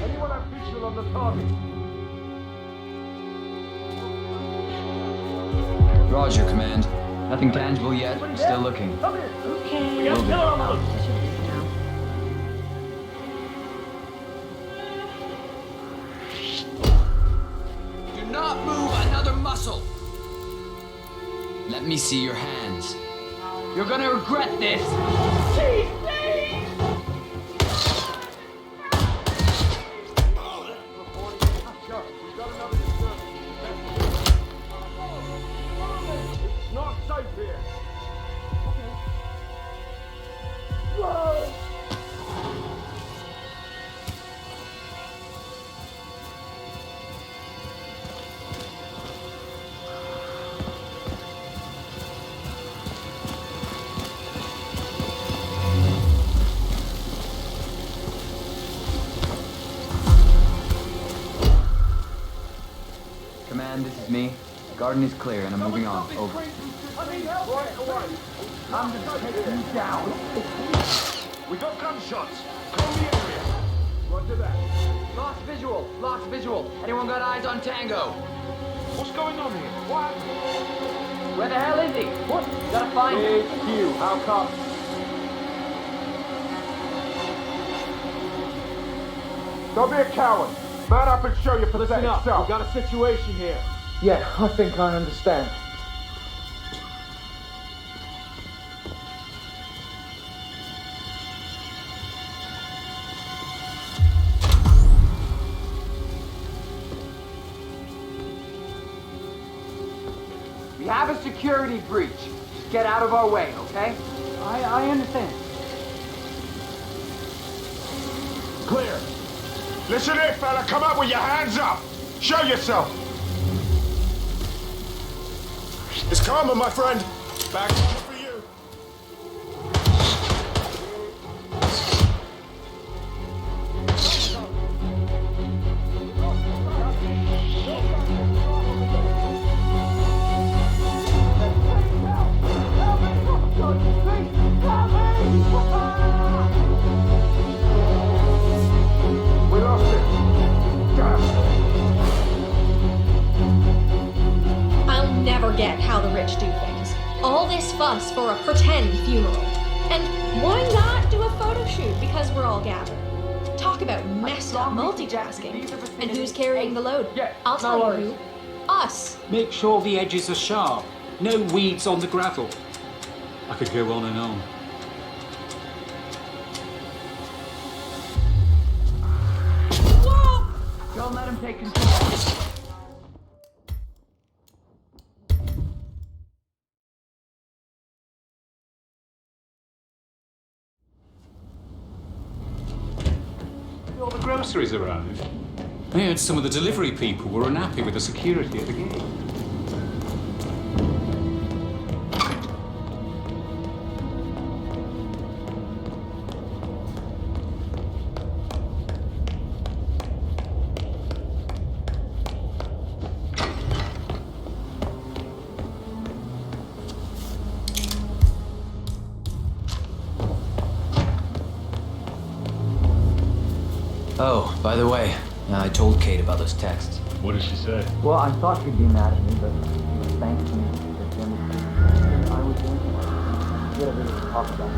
Anyone have visual on the target? Roger, Command. Nothing tangible yet. Still looking. Okay. Will do. Do not move another muscle. Let me see your hands. You're gonna regret this. Please, please! It's not safe here. Whoa! Command, this is me. The garden is clear and I'm moving on. Over. I need help. Right away. I'm just taking you down. We got gunshots. shots. Comb the area. Roger that. Lost visual. Lost visual. Anyone got eyes on Tango? What's going on here? What? Where the hell is he? What? Gotta find him. HQ, how come? Don't be a coward. Man up and show your pathetic self. We got a situation here. Yeah, I think I understand. We have a security breach. Just get out of our way, okay? I understand. Clear. Listen here, fella. Come up with your hands up. Show yourself. It's karma, my friend. Back for you. We lost it. I'll never get how the rich do things. All this fuss for a pretend funeral. And why not do a photo shoot because we're all gathered? Talk about messed up multitasking. And who's carrying the load? I'll tell you who. Us. Make sure the edges are sharp. No weeds on the gravel. I could go on and on. Whoa! Don't let him take control. All the groceries arrived. I heard some of the delivery people were unhappy with the security at the gate. Oh, by the way, I told Kate about those texts. What did she say? Well, I thought she'd be mad at me, but she thanked me for demonstrating I was doing it. We had a really talk about it.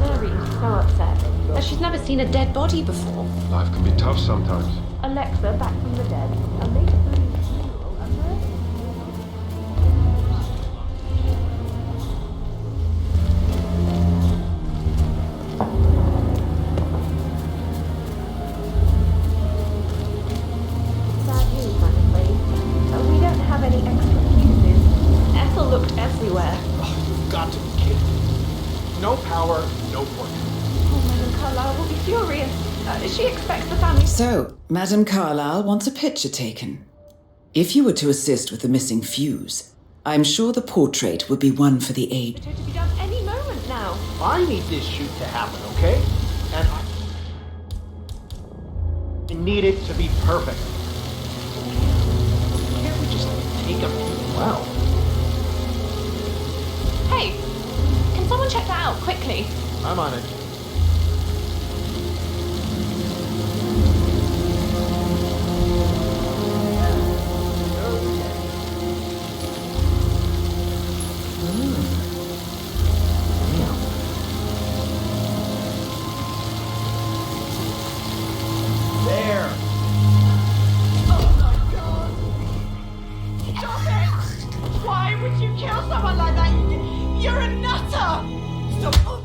Mary's so upset that she's never seen a dead body before. Life can be tough sometimes. Alexa back from the dead. A late Buddhist funeral and Sad news, I'm afraid. We don't have any extra fuses. Ethel looked everywhere. You've got to be kidding. No power, no point. Oh, Madame Carlyle will be furious. She expects the family. So, Madame Carlyle wants a picture taken. If you were to assist with the missing fuse, I'm sure the portrait would be one for the age. To be done any moment now. I need this shoot to happen, okay? And I need it to be perfect. Can't we just take a few? Wow. Hey, can someone check that out quickly? I'm on it. There. Oh my god! Stop it! Why would you kill someone like that? You're a nutter! Stop.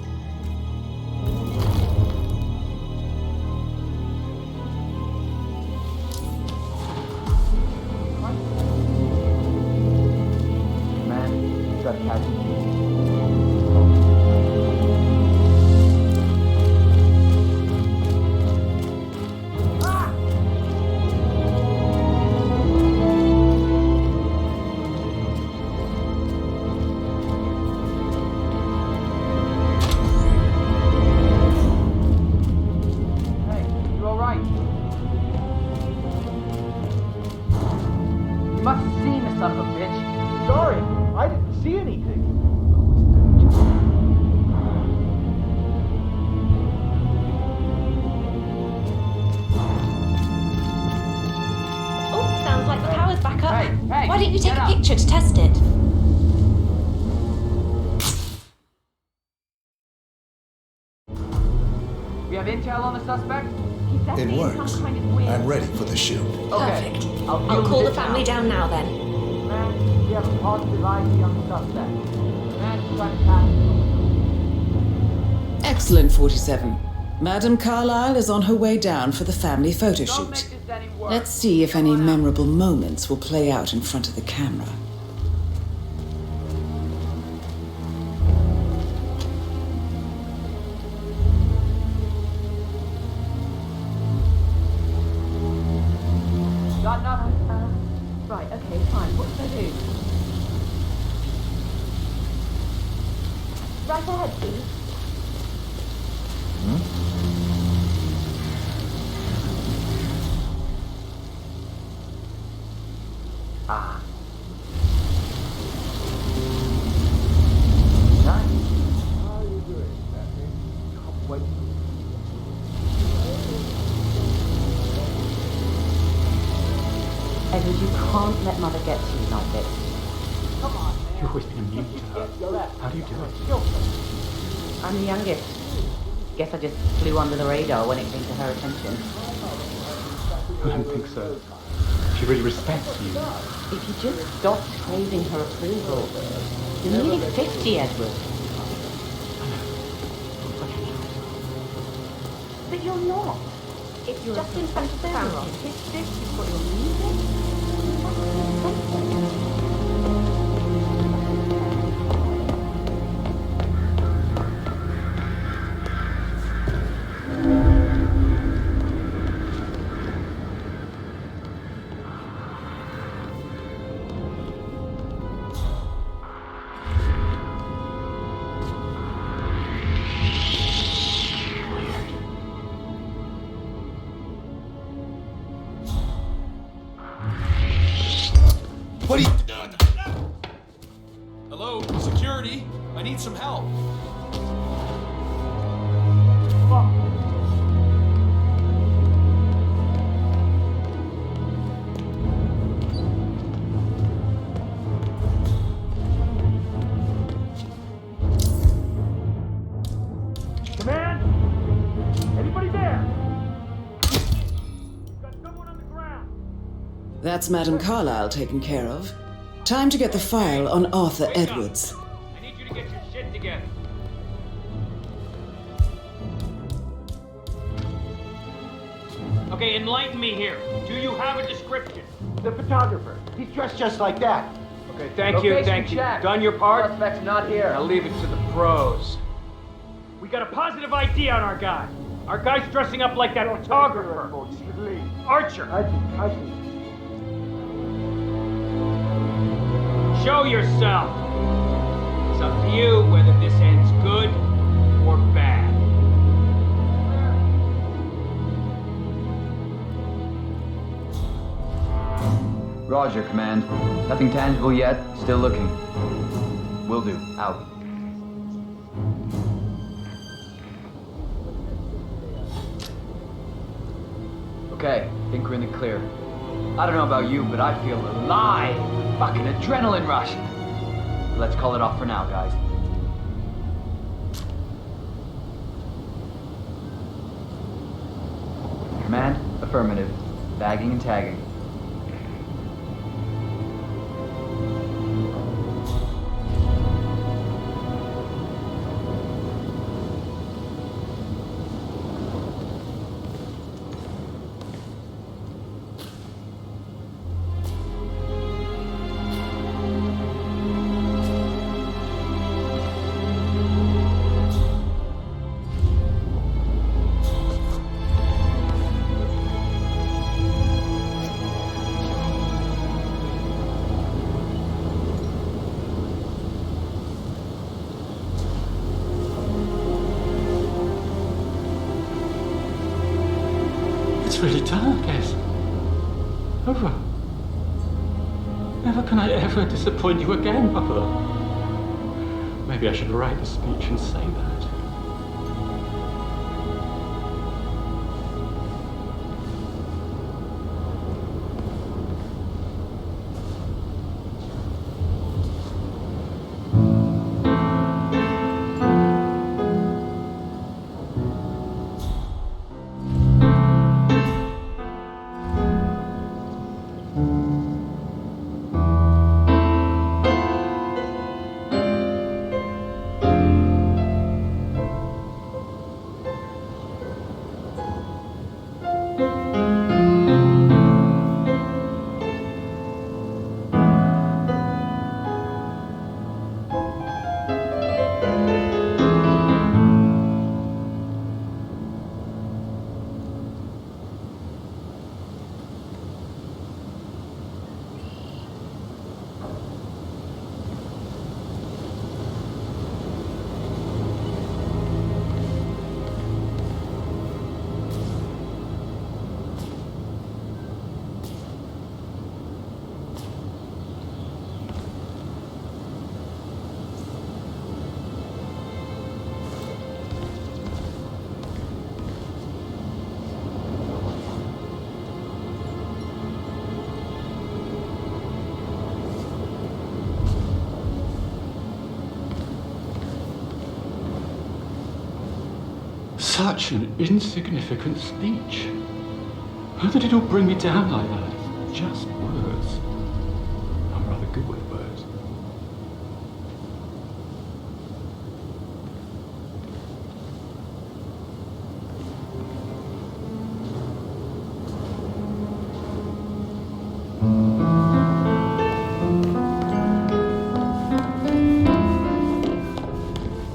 picture to test it. We have intel on the suspect? It works. I'm ready for the shoot. Okay. Perfect. I'll call the family down now then. Man, we have a positive ID on the suspect. Man, trying to pass. Excellent, 47. Madame Carlyle is on her way down for the family photo shoot. Let's see if any memorable moments will play out in front of the camera. Got nothing. Right, okay, fine. What should I do? Right ahead, please. Ah. Nice. How are you doing, Kathy? Wait. Edward, you can't let Mother get to you like this. Come on, man. You've always been immune to her. How do you do it? I'm the youngest. Guess I just flew under the radar when it came to her attention. I don't think so. She really respects you. If you just stop craving her approval. You're nearly 50, Edward. But you're not. It's just in front of the camera. This is what you're needing. What are you... Hello, security. I need some help. Command? Anybody there? Got someone on the ground. That's Madame Carlyle taken care of. Time to get the file on Arthur Edwards. I need you to get your shit together. Okay, enlighten me here. Do you have a description? The photographer. He's dressed just like that. Okay, thank you. Check. Done your part? Suspect's not here. I'll leave it to the pros. We got a positive ID on our guy. Our guy's dressing up like that photographer. Archer. I see. Show yourself. It's up to you whether this ends good or bad. Roger, Command. Nothing tangible yet. Still looking. Will do. Out. Okay, think we're in the clear. I don't know about you, but I feel alive. Fucking adrenaline rush. Let's call it off for now, guys. Command, affirmative. Bagging and tagging. It's really dark, Ez. Over. Never can I ever disappoint you again, Papa. Maybe I should write a speech and say that. Such an insignificant speech. How did it all bring me down like that? Just words. I'm rather good with words.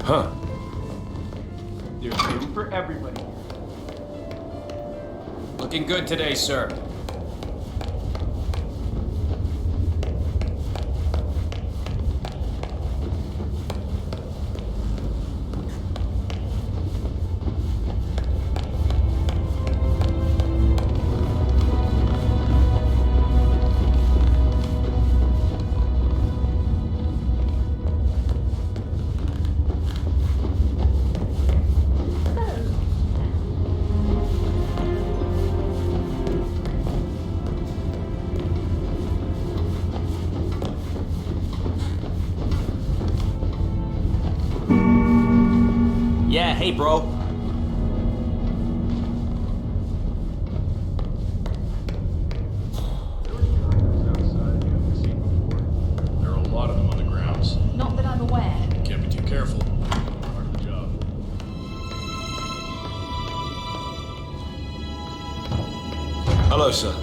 Huh. There's room for everybody. Looking good today, sir. Yeah, hey, bro. There are a lot of them on the grounds. Not that I'm aware. Can't be too careful. Part of the job. Hello, sir.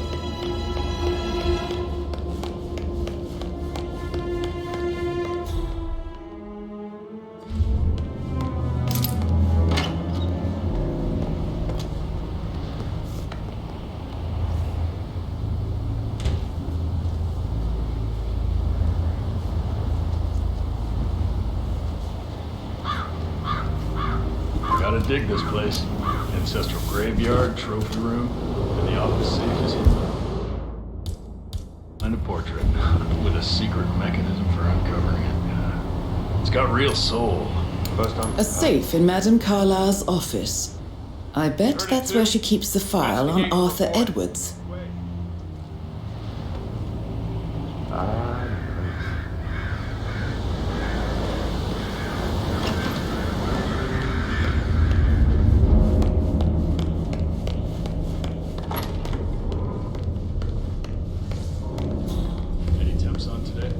Gotta dig this place. Ancestral graveyard, trophy room, and the office safe is hidden. And a portrait with a secret mechanism for uncovering it. It's got real soul. First time. A safe in Madame Carlyle's office. I bet that's where she keeps the file on Arthur Edwards. Any temps on today?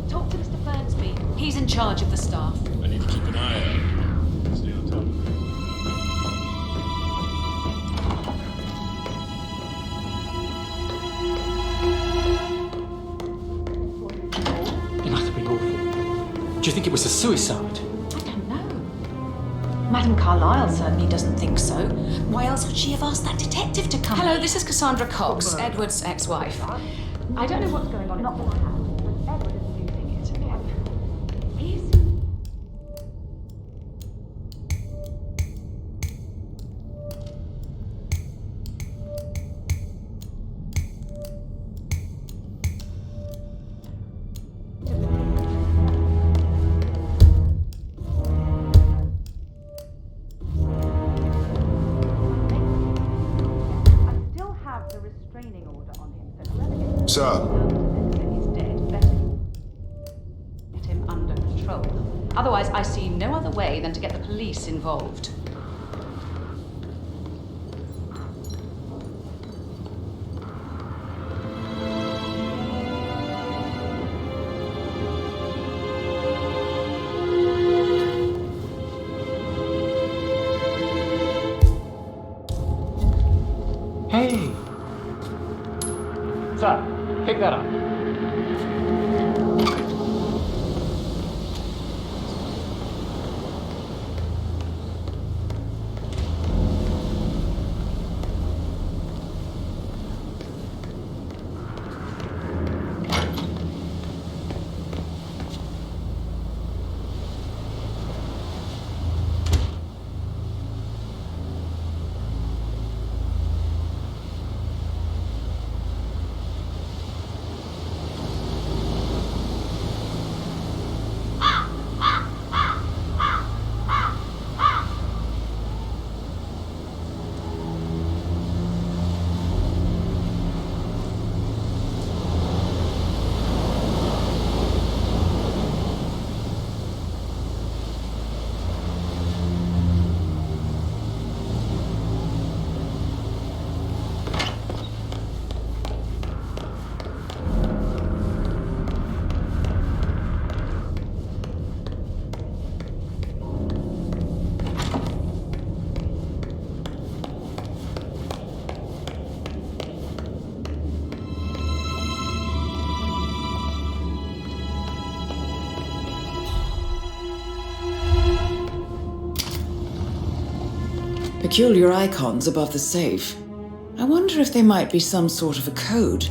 Talk to Mr. Fernsby. He's in charge of the staff. I need to keep an eye out. Stay on top of things. It must have been awful. Do you think it was a suicide? I don't know. Madame Carlyle certainly doesn't think so. Why else would she have asked that detective to come? Hello, this is Cassandra Cox, Edward's ex-wife. I don't know what's going on in the house, but Edward is losing it. He's... Still have the restraining order on him, so whoever gets Sir. he's dead, better get him under control. Otherwise, I see no other way than to get the police involved. Hey! Sir, pick that up. Peculiar icons above the safe. I wonder if they might be some sort of a code.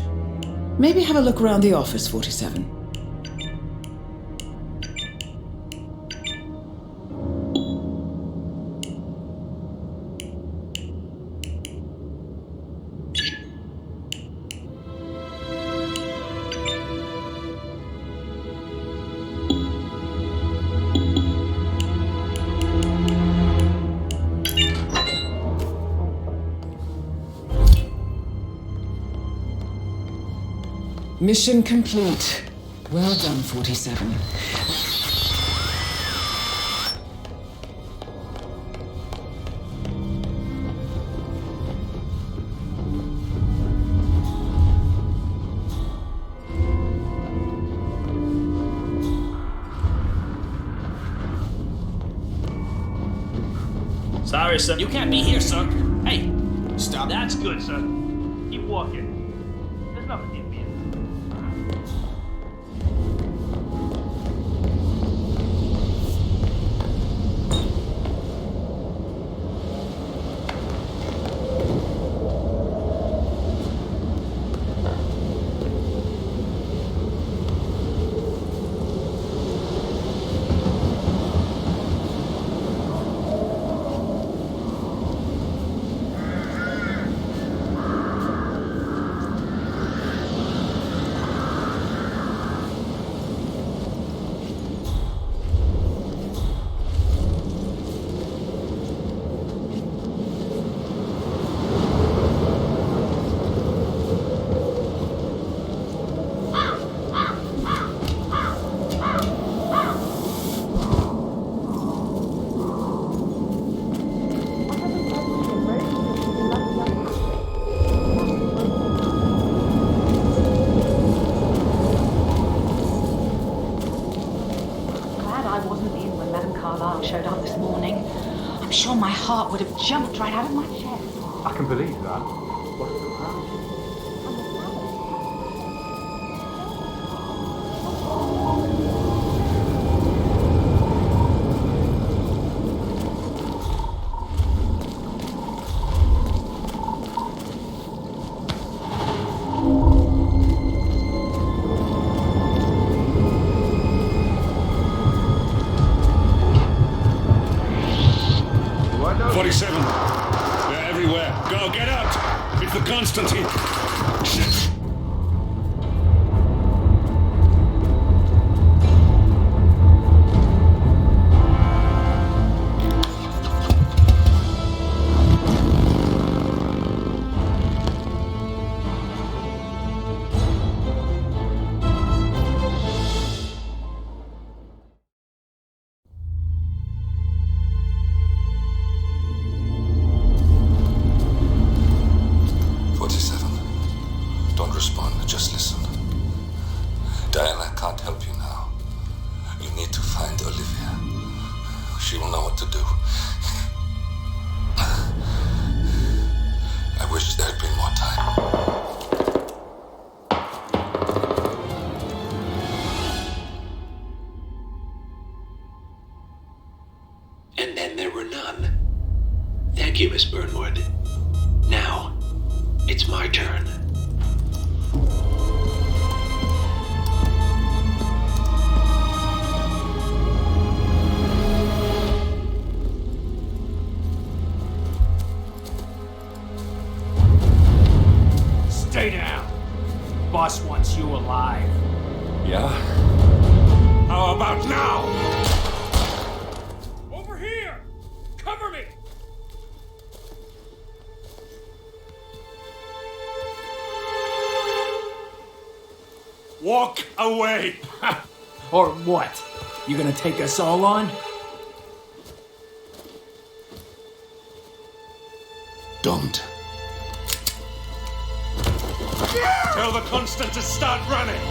Maybe have a look around the office, 47. Mission complete. Well done, 47. Sorry, sir. You can't be here, sir. Hey, Stop. That's good, sir. Keep walking. There's nothing in here. Showed up this morning. I'm sure my heart would have jumped right out of my chest. I can believe that. What's the surprise? They're everywhere. Go, get out! It's the Constantine! Shit! Diana can't help you now. You need to find Olivia. She will know what to do. I wish there had been more time. And then there were none. Thank you, Miss Burnwood. Now, it's my turn. Stay down. Boss wants you alive. Yeah? How about now? Over here! Cover me! Walk away! Or what? You gonna take us all on? Don't. Tell the Constant to start running!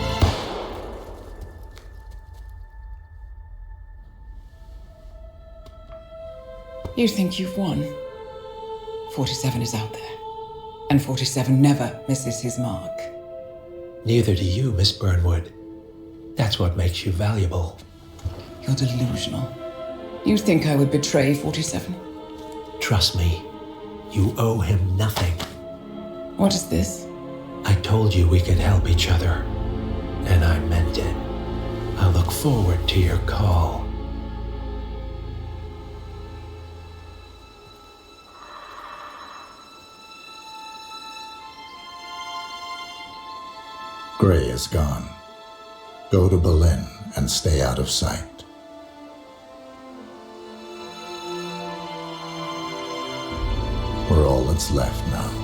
You think you've won? 47 is out there. And 47 never misses his mark. Neither do you, Miss Burnwood. That's what makes you valuable. You're delusional. You think I would betray 47? Trust me, You owe him nothing. What is this? I told you we could help each other, and I meant it. I look forward to your call. Gray is gone. Go to Berlin and stay out of sight. We're all that's left now.